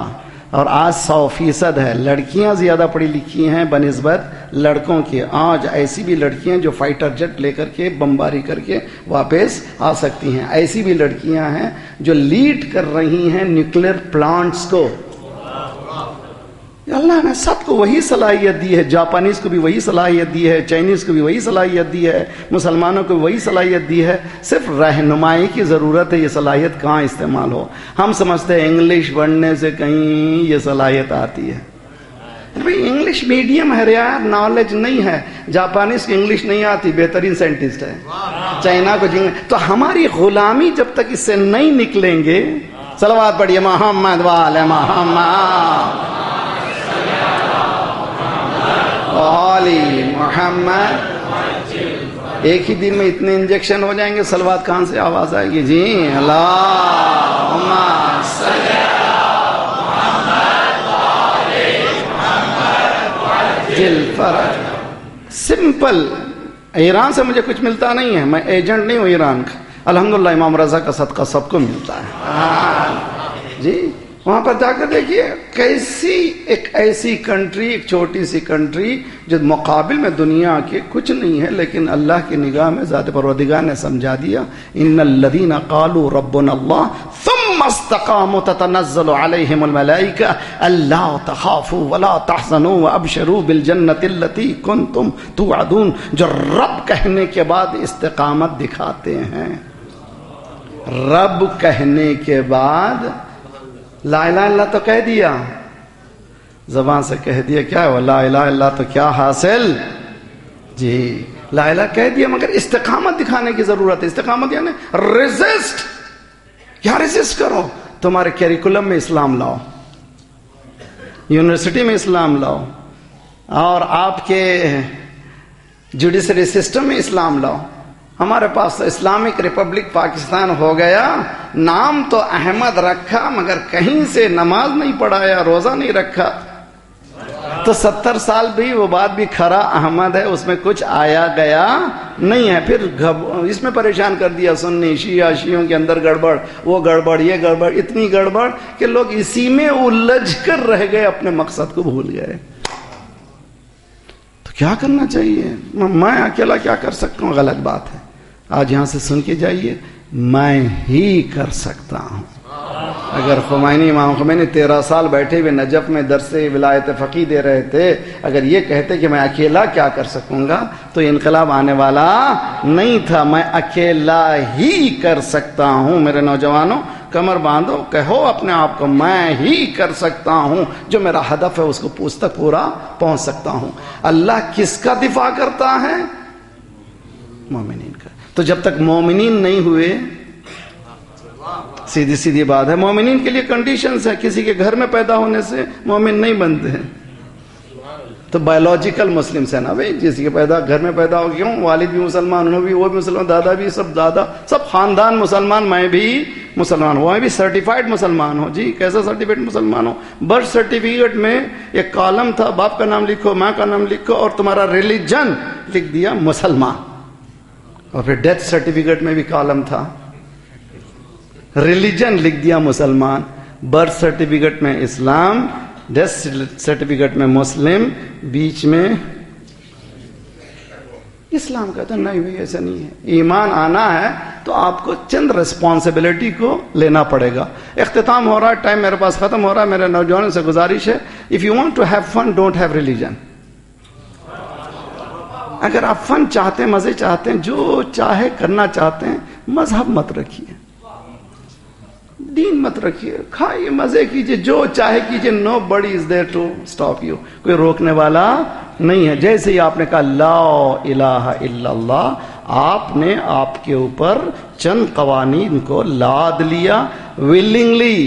اور آج 100% ہے. لڑکیاں زیادہ پڑھی لکھی ہیں بنسبت لڑکوں کے. آج ایسی بھی لڑکیاں جو فائٹر جٹ لے کر کے بمباری کر کے واپس آ سکتی ہیں. ایسی بھی لڑکیاں ہیں جو لیڈ کر رہی ہیں نیوکلیر پلانٹس کو. اللہ نے سب کو وہی صلاحیت دی ہے. جاپانیز کو بھی وہی صلاحیت دی ہے، چائنیز کو بھی وہی صلاحیت دی ہے، مسلمانوں کو بھی وہی صلاحیت دی ہے. صرف رہنمائی کی ضرورت ہے یہ صلاحیت کہاں استعمال ہو. ہم سمجھتے ہیں انگلش پڑھنے سے کہیں یہ صلاحیت آتی ہے. بھئی انگلش میڈیم ہے یار، نالج نہیں ہے. جاپانیز کو انگلش نہیں آتی، بہترین سائنٹسٹ ہے. چائنا کو تو ہماری غلامی جب تک اس سے نہیں نکلیں گے. صلوات پڑھیے محمد والے محمد. علی محمد. ایک ہی دن میں اتنے انجیکشن ہو جائیں گے، صلوات کہاں سے آواز آئے گی؟ جی اللہم صلی علی محمد. سمپل. ایران سے مجھے کچھ ملتا نہیں ہے، میں ایجنٹ نہیں ہوں ایران کا. الحمدللہ امام رضا کا صدقہ سب کو ملتا ہے. جی وہاں پر جا کر دیکھیے کیسی ایک ایسی کنٹری، ایک چھوٹی سی کنٹری جو مقابل میں دنیا کے کچھ نہیں ہے، لیکن اللہ کی نگاہ میں ذات پروردگار نے سمجھا دیا. ان الذین قالوا ربنا اللہ ثم استقاموا تتنزل علیہم الملائکہ الا تخافوا ولا تحزنوا وابشروا بالجنۃ التي کنتم توعدون. جو رب کہنے کے بعد استقامت دکھاتے ہیں. رب کہنے کے بعد لا الہ الا اللہ تو کہہ دیا، زبان سے کہہ دیا، کیا ہے لا الہ الا اللہ تو کیا حاصل؟ جی لا الہ کہہ دیا، مگر استقامت دکھانے کی ضرورت ہے. استقامت یعنی ریزسٹ. کیا ریزسٹ کرو؟ تمہارے کیریکولم میں اسلام لاؤ، یونیورسٹی میں اسلام لاؤ، اور آپ کے جوڈیشری سسٹم میں اسلام لاؤ. ہمارے پاس اسلامک ریپبلک پاکستان ہو گیا، نام تو احمد رکھا مگر کہیں سے نماز نہیں پڑھایا، روزہ نہیں رکھا. تو 70 سال بھی وہ بات بھی کھرا احمد ہے، اس میں کچھ آیا گیا نہیں ہے. پھر اس میں پریشان کر دیا سنی شیعہ، شیعوں کے اندر گڑبڑ، وہ گڑبڑ، یہ گڑبڑ، اتنی گڑبڑ کہ لوگ اسی میں الجھ کر رہ گئے، اپنے مقصد کو بھول گئے. تو کیا کرنا چاہیے؟ میں اکیلا کیا کر سکتا ہوں؟ غلط بات ہے. آج یہاں سے سن کے جائیے، میں ہی کر سکتا ہوں. اگر خمینی امام خمینی 13 سال بیٹھے ہوئے نجف میں درس ولایت فقیہ دے رہے تھے، اگر یہ کہتے کہ میں اکیلا کیا کر سکوں گا تو انقلاب آنے والا نہیں تھا. میں اکیلا ہی کر سکتا ہوں. میرے نوجوانوں کمر باندھو، کہو اپنے آپ کو میں ہی کر سکتا ہوں، جو میرا ہدف ہے اس کو پوچھ تک پورا پہنچ سکتا ہوں. اللہ کس کا دفاع کرتا ہے؟ مومنین کا. تو جب تک مومنین نہیں ہوئے، سیدھی بات ہے، مومنین کے لیے کنڈیشنز ہیں. کسی کے گھر میں پیدا ہونے سے مومن نہیں بنتے ہیں. تو بایولوجیکل مسلم سے نا بھائی، جس کے گھر میں پیدا ہو گیا ہوں، والد بھی مسلمان، انہوں بھی وہ بھی مسلمان، دادا بھی، سب خاندان مسلمان، میں بھی مسلمان ہوں، میں بھی سرٹیفائڈ مسلمان ہوں. جی کیسا سرٹیفائڈ مسلمان ہوں؟ برتھ سرٹیفکیٹ میں ایک کالم تھا، باپ کا نام لکھو، ماں کا نام لکھو اور تمہارا ریلیجن لکھ دیا مسلمان. اور پھر ڈیتھ سرٹیفکیٹ میں بھی کالم تھا، ریلیجن لکھ دیا مسلمان. برتھ سرٹیفکیٹ میں اسلام، ڈیتھ سرٹیفکیٹ میں مسلم، بیچ میں اسلام کا. تو نہیں ہوئی، ایسا نہیں ہے. ایمان آنا ہے تو آپ کو چند ریسپانسبلٹی کو لینا پڑے گا. اختتام ہو رہا ہے، ٹائم میرے پاس ختم ہو رہا ہے. میرے نوجوانوں سے گزارش ہے، if you want to have fun don't have religion. اگر آپ فن چاہتے ہیں، مزے چاہتے ہیں، جو چاہے کرنا چاہتے ہیں، مذہب مت رکھیے، دین مت رکھیے، کھائیے، مزے کیجیے، جو چاہے کیجیے. Nobody is there to stop you. کوئی روکنے والا نہیں ہے. جیسے ہی آپ نے کہا لا الہ الا اللہ، آپ نے آپ کے اوپر چند قوانین کو لاد لیا willingly.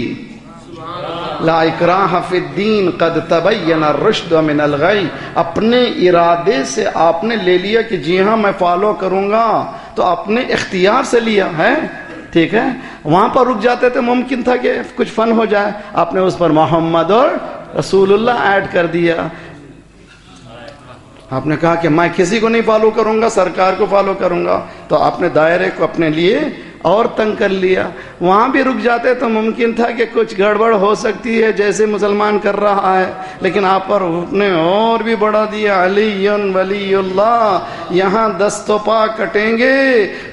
لا اکراہ فی الدین قد تبین الرشد من الغی. اپنے ارادے سے آپ نے لے لیا کہ جی ہاں میں فالو کروں گا، تو اپنے اختیار سے لیا ہے. ٹھیک ہے، وہاں پر رک جاتے تھے، ممکن تھا کہ کچھ فن ہو جائے، آپ نے اس پر محمد اور رسول اللہ ایڈ کر دیا. آپ نے کہا کہ میں کسی کو نہیں فالو کروں گا، سرکار کو فالو کروں گا، تو آپ نے دائرے کو اپنے لیے اور تنگ کر لیا. وہاں بھی رک جاتے تو ممکن تھا کہ کچھ گڑبڑ ہو سکتی ہے جیسے مسلمان کر رہا ہے، لیکن آپ پر نے اور بھی بڑھا دیا. علی ولی اللہ، یہاں دست و پا کٹیں گے،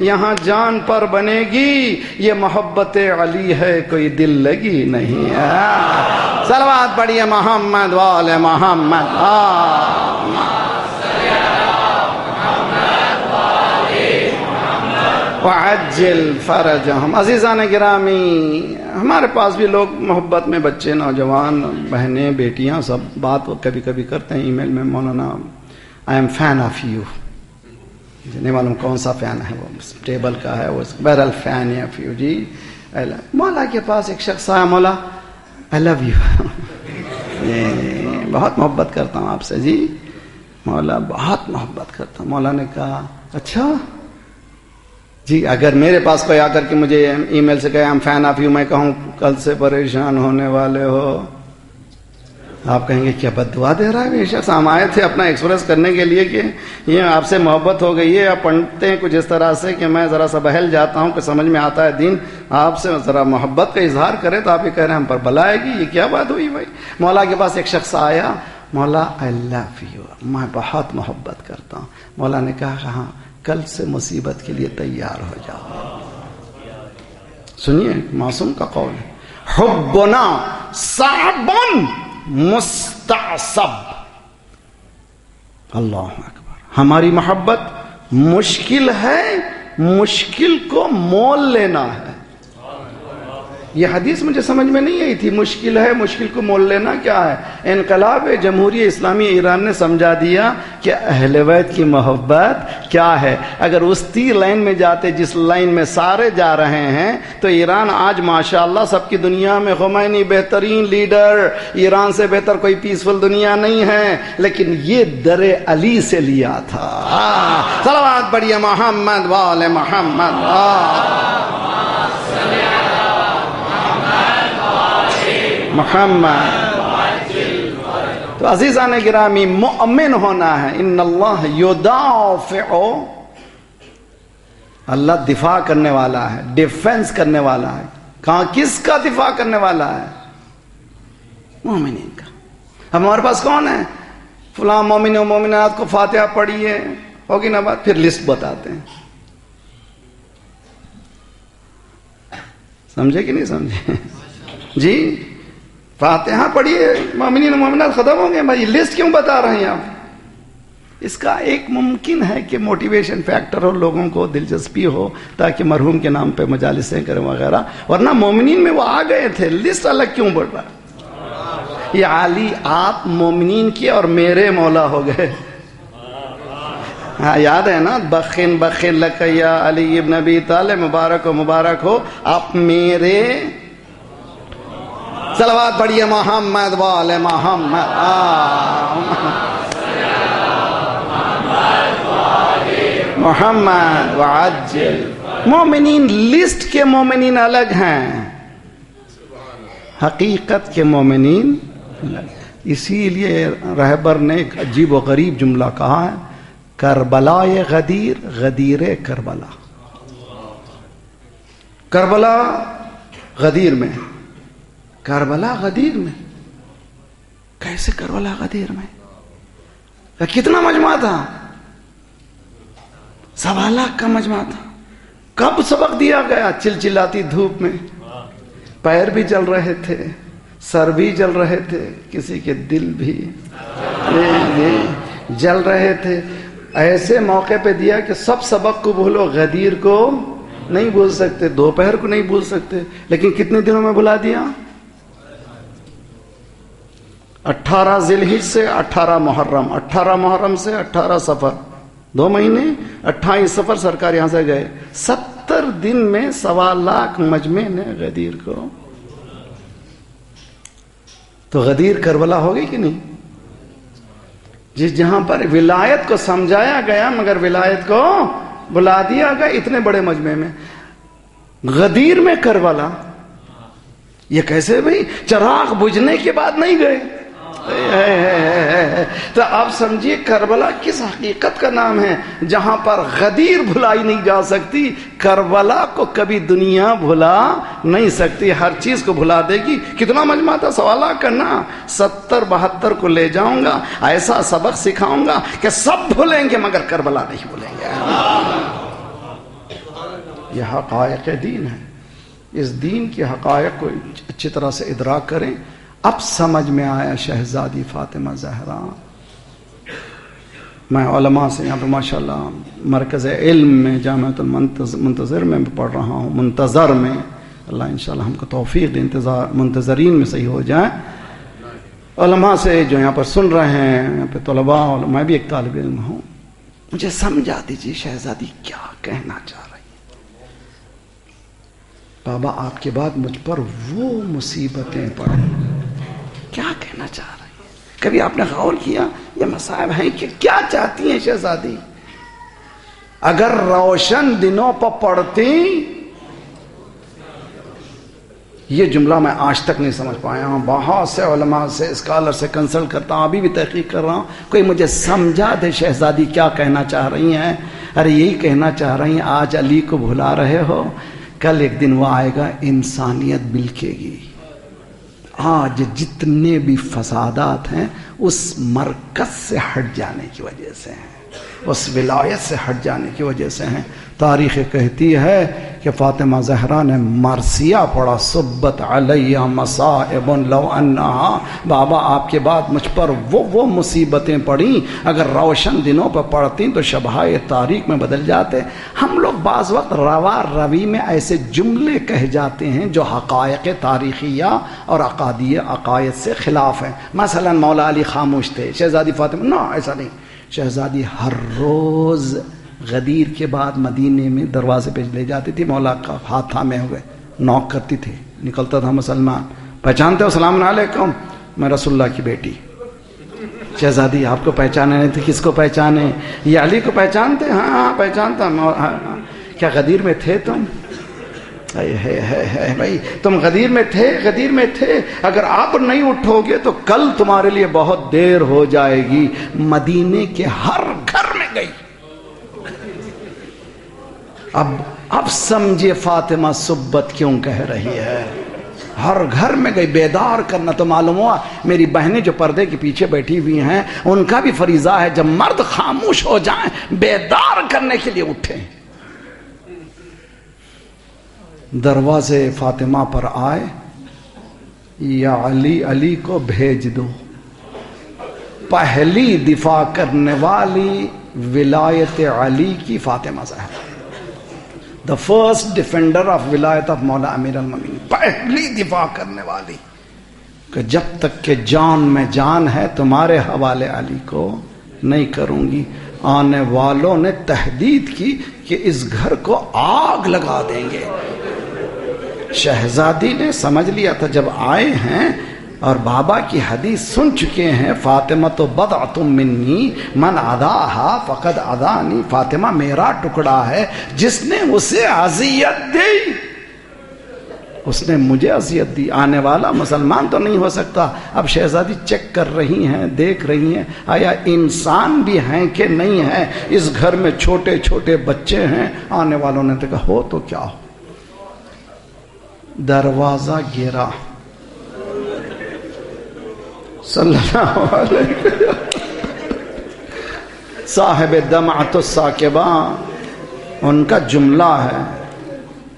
یہاں جان پر بنے گی. یہ محبت علی ہے، کوئی دل لگی نہیں ہے. صلوات پڑھیے محمد وآل محمد. وعجل فرجہم. عزیزان گرامی، ہمارے پاس بھی لوگ محبت میں، بچے، نوجوان، بہنیں، بیٹیاں، سب بات کبھی کبھی کرتے ہیں ای میل میں، مولانا I am fan of you. نہیں معلوم کون سا فین ہے، وہ ٹیبل کا ہے، وہ بہرحال فین آف یو. جی مولا کے پاس ایک شخص آیا، مولا آئی لو یو. بہت محبت کرتا ہوں آپ سے. جی مولا بہت محبت کرتا ہوں. مولا نے کہا اچھا جی، اگر میرے پاس کوئی آ کر کے مجھے ای میل سے کہے I'm fan of you، میں کہوں کل سے پریشان ہونے والے ہو، آپ کہیں گے کیا بد دعا دے رہا ہے یہ شخص؟ ہم آئے تھے اپنا ایکسپریس کرنے کے لیے کہ یہ آپ سے محبت ہو گئی ہے. آپ پڑھتے ہیں کچھ اس طرح سے کہ میں ذرا سا بہل جاتا ہوں کہ سمجھ میں آتا ہے دین. آپ سے ذرا محبت کا اظہار کرے تو آپ یہ کہہ رہے ہیں ہم پر بلا آئے گی. یہ کیا بات ہوئی بھائی؟ مولا کے پاس ایک شخص آیا، مولا I love you، میں بہت محبت کرتا ہوں. مولا نے کہا ہاں، کل سے مصیبت کے لیے تیار ہو جاؤ. سنیے معصوم کا قول ہے، حبنا صعب مستعصب. اللہ اکبر. ہماری محبت مشکل ہے، مشکل کو مول لینا ہے. یہ حدیث مجھے سمجھ میں نہیں آئی تھی. مشکل ہے، مشکل کو مول لینا کیا ہے؟ انقلاب جمہوریہ اسلامی ایران نے سمجھا دیا کہ اہل بیت کی محبت کیا ہے. اگر اس تیر لائن میں جاتے جس لائن میں سارے جا رہے ہیں تو ایران آج ماشاءاللہ سب کی دنیا میں خمینی بہترین لیڈر، ایران سے بہتر کوئی پیسفل دنیا نہیں ہے. لیکن یہ در علی سے لیا تھا. صلوات پڑھیے محمد وآل محمد. محمد. تو عزیزان گرامی، مؤمن ہونا ہے. ان اللہ یدافع، اللہ دفاع کرنے والا ہے، ڈیفنس کرنے والا ہے. کہاں کس کا دفاع کرنے والا ہے؟ مومنین کا. ہمارے پاس کون ہے؟ فلاں مومن و مومنات کو فاتحہ پڑھیے، ہوگی نا بات. پھر لسٹ بتاتے ہیں. سمجھے کہ نہیں سمجھے؟ جی فاتحہ پڑھیے مومنین و مومنات ختم ہوں گے. بھائی لسٹ کیوں بتا رہے ہیں آپ؟ اس کا ایک ممکن ہے کہ موٹیویشن فیکٹر ہو, لوگوں کو دلچسپی ہو تاکہ مرحوم کے نام پہ مجالسیں کریں وغیرہ, ورنہ مومنین میں وہ آ گئے تھے, لسٹ الگ کیوں بڑھ رہا؟ یہ علی آپ مومنین کی اور میرے مولا ہو گئے. ہاں یاد ہے نا, بخن بخن لکیا علی ابن ابی طالب, مبارک ہو آپ میرے. صلوات پڑھیے محمد والے محمد. محمد وعجل. مومنین لسٹ کے مومنین الگ ہیں, حقیقت کے مومنین الگ. اسی لیے رہبر نے ایک عجیب و غریب جملہ کہا ہے, کربلا غدیر غدیر کربلا. کربلا غدیر میں, کربلا غدیر میں. کیسے کربلا غدیر میں؟ کتنا مجمع تھا؟ 1.25 لاکھ کا مجمع تھا. کب سبق دیا گیا؟ چلچلاتی دھوپ میں, پیر بھی جل رہے تھے, سر بھی جل رہے تھے, کسی کے دل بھی جل رہے تھے. ایسے موقع پہ دیا کہ سب سبق کو بھولو, غدیر کو نہیں بھول سکتے, دوپہر کو نہیں بھول سکتے, لیکن کتنے دنوں میں بھلا دیا؟ 18 ذی الحجہ سے 18 محرم, 18 محرم سے 18 صفر, 2 مہینے. 28 صفر سرکار یہاں سے گئے. 70 دن میں 1.25 لاکھ مجمع نے غدیر کو. تو غدیر کربلا ہو گئی کہ نہیں؟ جس جہاں پر ولایت کو سمجھایا گیا مگر ولایت کو بلا دیا گیا اتنے بڑے مجمع میں, غدیر میں کربلا. یہ کیسے بھئی؟ چراغ بجھنے کے بعد نہیں گئے. تو آپ سمجھیے کربلا کس حقیقت کا نام ہے جہاں پر غدیر بھلائی نہیں جا سکتی. کربلا کو کبھی دنیا بھلا نہیں سکتی, ہر چیز کو بھلا دے گی. کتنا مجمع تھا؟ 1.25 لاکھ کرنا. 70-72 کو لے جاؤں گا, ایسا سبق سکھاؤں گا کہ سب بھولیں گے مگر کربلا نہیں بھولیں گے. یہ حقائق دین ہے. اس دین کی حقائق کو اچھی طرح سے ادراک کریں. اب سمجھ میں آیا شہزادی فاطمہ زہرا. میں علماء سے یہاں پہ ماشاءاللہ مرکز علم میں جامعۃ المنتظر میں پڑھ رہا ہوں, منتظر میں. اللہ انشاءاللہ ہم کو توفیق دے, منتظرین میں صحیح ہو جائیں. علماء سے جو یہاں پر سن رہے ہیں, یہاں پہ طلباء, اور میں بھی ایک طالب علم ہوں, مجھے سمجھا دیجیے شہزادی کیا کہنا چاہ رہی ہیں. بابا آپ کے بعد مجھ پر وہ مصیبتیں پڑیں, کیا کہنا چاہ رہی ہیں؟ کبھی آپ نے غور کیا یہ مصائب ہیں کہ کیا چاہتی ہیں شہزادی؟ اگر روشن دنوں پر پڑھتی, یہ جملہ میں آج تک نہیں سمجھ پایا ہوں. بہت سے علماء سے, اسکالر سے کنسلٹ کرتا ہوں, ابھی بھی تحقیق کر رہا ہوں. کوئی مجھے سمجھا دے شہزادی کیا کہنا چاہ رہی ہیں. ارے یہی کہنا چاہ رہی ہیں آج علی کو بھلا رہے ہو, کل ایک دن وہ آئے گا انسانیت بلکے گی. آج جتنے بھی فسادات ہیں اس مرکز سے ہٹ جانے کی وجہ سے ہیں, اس ولایت سے ہٹ جانے کی وجہ سے ہیں. تاریخ کہتی ہے کہ فاطمہ زہرا نے مرثیہ پڑھا, صبت علیہ مصائب لو انہا. بابا آپ کے بعد مجھ پر وہ مصیبتیں پڑیں, اگر روشن دنوں پر پڑھتی تو شبہائے تاریخ میں بدل جاتے. ہم لوگ بعض وقت روا روی میں ایسے جملے کہہ جاتے ہیں جو حقائق تاریخیہ اور عقائد سے خلاف ہیں. مثلا مولا علی خاموش تھے, شہزادی فاطمہ نہ, ایسا نہیں. شہزادی ہر روز غدیر کے بعد مدینے میں دروازے پہ لے جاتی تھی, مولا کا ہاتھ تھامے ہوئے نوک کرتی تھی, نکلتا تھا مسلمان. پہچانتے ہو؟ السلام علیکم, میں رسول اللہ کی بیٹی. شہزادی آپ کو پہچانے نہیں تھے, کس کو پہچانے؟ یہ علی کو پہچانتے؟ ہاں پہچانتا. کیا غدیر میں تھے تم؟ بھائی تم غدیر میں تھے, غدیر میں تھے. اگر آپ نہیں اٹھو گے تو کل تمہارے لیے بہت دیر ہو جائے گی. مدینے کے ہر گھر میں گئی. اب سمجھے فاطمہ سبت کیوں کہہ رہی ہے. ہر گھر میں گئی, بیدار کرنا. تو معلوم ہوا میری بہنیں جو پردے کے پیچھے بیٹھی ہوئی ہیں ان کا بھی فریضہ ہے جب مرد خاموش ہو جائیں بیدار کرنے کے لیے اٹھیں. دروازے فاطمہ پر آئے, یا علی علی کو بھیج دو. پہلی دفاع کرنے والی ولایت علی کی Fatima Zahra. The first defender of ولایت آف مولا امیر المومنین. پہلی دفاع کرنے والی کہ جب تک کہ جان میں جان ہے تمہارے حوالے علی کو نہیں کروں گی. آنے والوں نے تہدید کی کہ اس گھر کو آگ لگا دیں گے. شہزادی نے سمجھ لیا تھا جب آئے ہیں اور بابا کی حدیث سن چکے ہیں، فاطمہ تو بضعۃ منی من عداہا فقد عدانی، فاطمہ میرا ٹکڑا ہے، جس نے اسے اذیت دی اس نے مجھے اذیت دی. آنے والا مسلمان تو نہیں ہو سکتا. اب شہزادی چیک کر رہی ہیں، دیکھ رہی ہیں آیا انسان بھی ہیں کہ نہیں ہیں. اس گھر میں چھوٹے چھوٹے بچے ہیں. آنے والوں نے تو کہا ہو تو کیا ہو. دروازہ گرا. صلی اللہ علیہ وسلم صاحب دمعۃ الثاقبہ ان کا جملہ ہے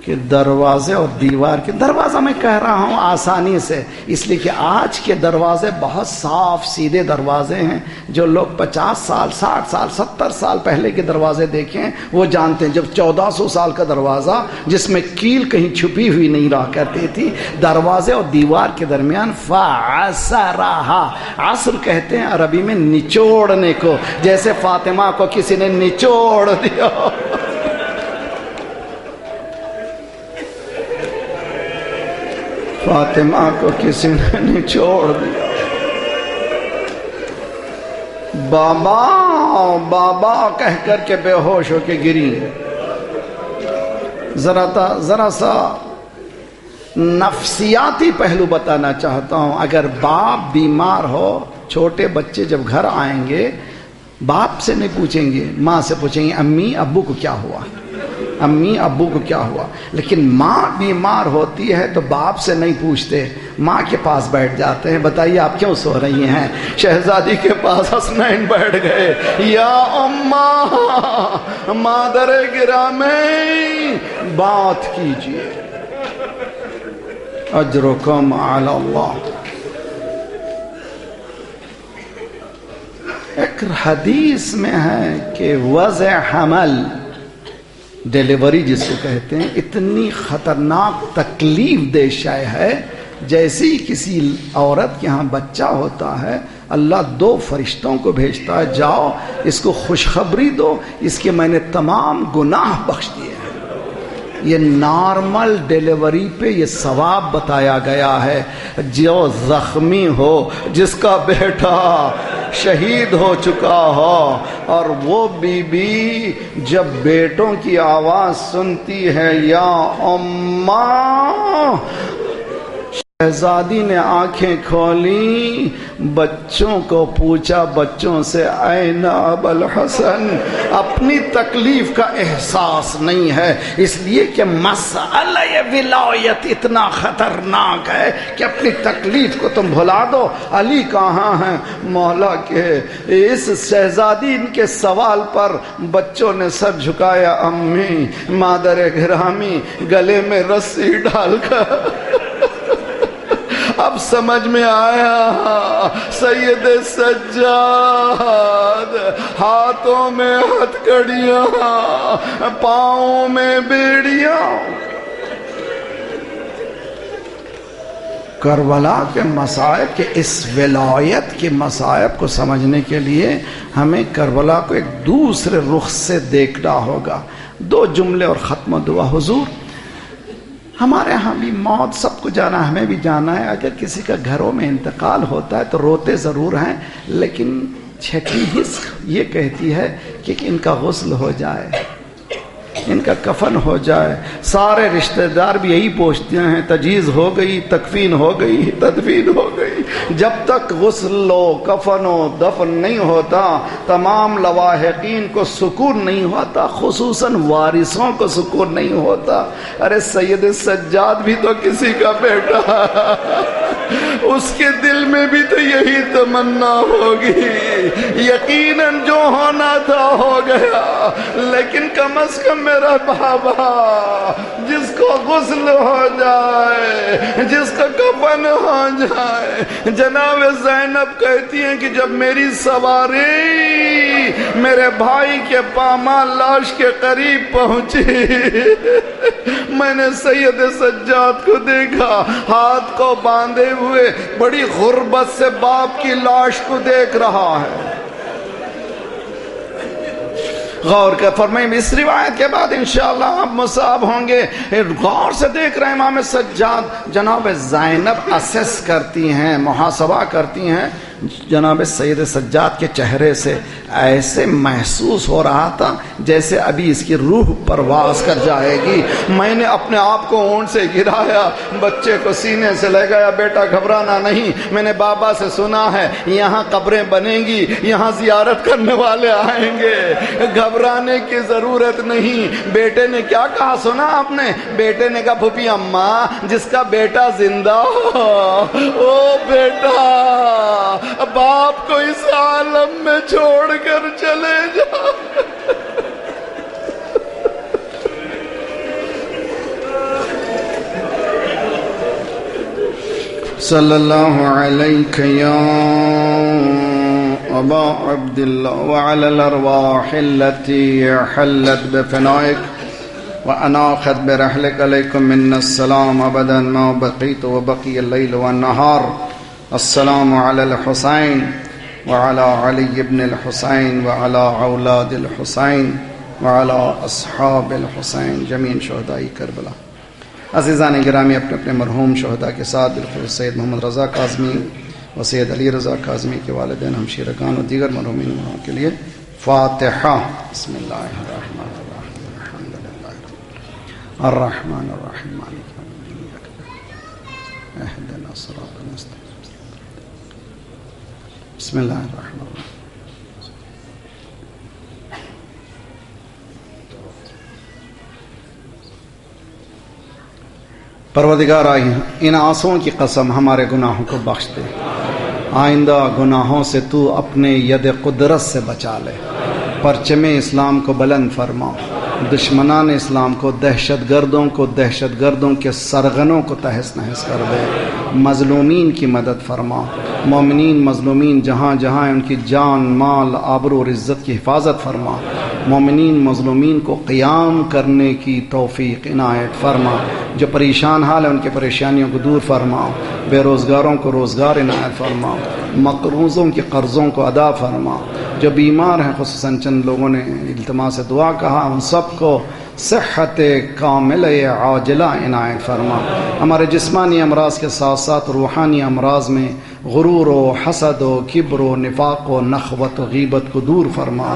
کہ دروازے اور دیوار کے، دروازہ میں کہہ رہا ہوں آسانی سے اس لیے کہ آج کے دروازے بہت صاف سیدھے دروازے ہیں. جو لوگ 50 سال 60 سال 70 سال پہلے کے دروازے دیکھیں وہ جانتے ہیں. جب 1400 سال کا دروازہ جس میں کیل کہیں چھپی ہوئی نہیں رہا کرتی تھی، دروازے اور دیوار کے درمیان فعصرہا، عصر کہتے ہیں عربی میں نچوڑنے کو، جیسے فاطمہ کو کسی نے نچوڑ دیا. فاطمہ کو کسی نے نچوڑ دیا. بابا بابا کہہ کر کے بے ہوش ہو کے گری. ذرا سا نفسیاتی پہلو بتانا چاہتا ہوں. اگر باپ بیمار ہو، چھوٹے بچے جب گھر آئیں گے باپ سے نہیں پوچھیں گے، ماں سے پوچھیں گے امی ابو کو کیا ہوا، امی ابو کو کیا ہوا. لیکن ماں بیمار ہوتی ہے تو باپ سے نہیں پوچھتے، ماں کے پاس بیٹھ جاتے ہیں. بتائیے آپ کیوں سو رہی ہیں؟ شہزادی کے پاس حسنین بیٹھ گئے. یا اماں مادر گرامی بات کیجیے، اجرکم علی اللہ. ایک حدیث میں ہے کہ وضع حمل، ڈیلیوری جس کو کہتے ہیں، اتنی خطرناک تکلیف دہ شے ہے. جیسے ہی کسی عورت کے ہاں بچہ ہوتا ہے اللہ 2 فرشتوں کو بھیجتا ہے، جاؤ اس کو خوشخبری دو، اس کے میں نے تمام گناہ بخش دیے ہیں. یہ نارمل ڈیلیوری پہ یہ ثواب بتایا گیا ہے. جو زخمی ہو، جس کا بیٹا شہید ہو چکا ہو، اور وہ بی بی جب بیٹوں کی آواز سنتی ہے یا اماں، شہزادی نے آنکھیں کھولی، بچوں کو پوچھا، بچوں سے این ابو الحسن. اپنی تکلیف کا احساس نہیں ہے، اس لیے کہ مسئلہ ولایت اتنا خطرناک ہے کہ اپنی تکلیف کو تم بھلا دو. علی کہاں ہیں؟ مولا کے. اس شہزادی ان کے سوال پر بچوں نے سر جھکایا. امی مادر گرامی گلے میں رسی ڈال کر اب سمجھ میں آیا. سید سجاد ہاتھوں میں ہتھکڑیاں، پاؤں میں بیڑیاں. کربلا کے مصائب کے، اس ولایت کے مصائب کو سمجھنے کے لیے ہمیں کربلا کو ایک دوسرے رخ سے دیکھنا ہوگا. 2 جملے اور ختم دعا. حضور ہمارے ہاں بھی موت سب کو جانا، ہمیں بھی جانا ہے. اگر کسی کا گھروں میں انتقال ہوتا ہے تو روتے ضرور ہیں، لیکن چھٹی حص یہ کہتی ہے کہ ان کا غسل ہو جائے، ان کا کفن ہو جائے. سارے رشتہ دار بھی یہی پوچھتے ہیں تجہیز ہو گئی، تکفین ہو گئی، تدفین ہو گئی. جب تک غسل و کفن و دفن نہیں ہوتا تمام لواحقین کو سکون نہیں ہوتا، خصوصاً وارثوں کو سکون نہیں ہوتا. ارے سید سجاد بھی تو کسی کا بیٹا اس کے دل میں بھی تو یہی تمنا ہوگی. یقیناً جو ہونا تھا ہو گیا، لیکن کم از کم میرا بابا جس کو غسل ہو جائے، جس کا کفن ہو جائے. جناب زینب کہتی ہیں کہ جب میری سواری میرے بھائی کے پامال لاش کے قریب پہنچی، میں نے سید سجاد کو دیکھا ہاتھ کو باندھے ہوئے بڑی غربت سے باپ کی لاش کو دیکھ رہا ہے. غور کر فرمائیں اس روایت کے بعد انشاءاللہ آپ مصاب ہوں گے. غور سے دیکھ رہے ہیں امام سجاد. جناب زینب اسیس کرتی ہیں، محاسبہ کرتی ہیں. جناب سید سجاد کے چہرے سے ایسے محسوس ہو رہا تھا جیسے ابھی اس کی روح پرواز کر جائے گی. میں نے اپنے آپ کو اونٹ سے گرایا، بچے کو سینے سے لے گیا. بیٹا گھبرانا نہیں، میں نے بابا سے سنا ہے یہاں قبریں بنیں گی، یہاں زیارت کرنے والے آئیں گے، گھبرانے کی ضرورت نہیں. بیٹے نے کیا کہا سنا آپ نے؟ بیٹے نے کہا پھوپھی اماں جس کا بیٹا زندہ ہو، او بیٹا باپ کو اس عالم میں چھوڑ کر چلے جا. صلی اللہ علیہ یا ابا عبداللہ وعلی الارواح التي حلت بفنائك واناخت برحلك علیکم من السلام ابدا ما بقیت وبقی اللیل والنہار. السلام علی الحسین وعلی علی ابن الحسین وعلی اولاد الحسین وعلی اصحاب الحسین جميع شہداء کربلا. عزیزان گرامی، اپنے اپنے مرحوم شہداء کے ساتھ بالخصوص سید محمد رضا کاظمی و سید علی رضا کاظمی کے والدین، ہمشیرگان و دیگر مرحومین کے لیے فاتحہ. بسم اللہ الرحمن الرحیم الحمد للہ الرحمن الرحیم مالک یوم الدین اهدنا الصراط المستقیم. بسم اللہ الرحمن الرحیم. پروردگار ان آنسوؤں کی قسم ہمارے گناہوں کو بخش دے. آئندہ گناہوں سے تو اپنے ید قدرت سے بچا لے. پرچم اسلام کو بلند فرما، دشمنان اسلام کو، دہشت گردوں کے سرغنوں کو تہس نہس کر دے. مظلومین کی مدد فرما. مومنین مظلومین جہاں جہاں ان کی جان، مال، آبرو اور عزت کی حفاظت فرما. مومنین مظلومین کو قیام کرنے کی توفیق عنایت فرما. جو پریشان حال ہیں ان کی پریشانیوں کو دور فرما. بے روزگاروں کو روزگار عنایت فرما. مقروضوں کے قرضوں کو ادا فرما. جو بیمار ہیں، خصوصاً چند لوگوں نے التماس دعا کہا، ان سب کو صحت کامل عاجلہ عنایت فرما. ہمارے جسمانی امراض کے ساتھ ساتھ روحانی امراض میں غرور و حسد و کبر و نفاق و نخوت و غیبت کو دور فرما.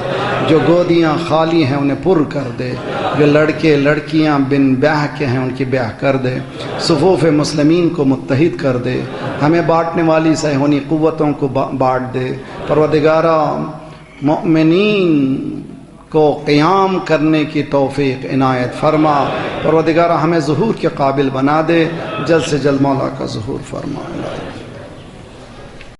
جو گودیاں خالی ہیں انہیں پر کر دے. جو لڑکے لڑکیاں بن بیاہ کے ہیں ان کی بیاہ کر دے. صفوف مسلمین کو متحد کر دے. ہمیں بانٹنے والی صہیونی قوتوں کو بانٹ دے. پروردگارا مؤمنین کو قیام کرنے کی توفیق عنایت فرما. پروردگارا ہمیں ظہور کے قابل بنا دے. جلد سے جلد مولا کا ظہور فرما.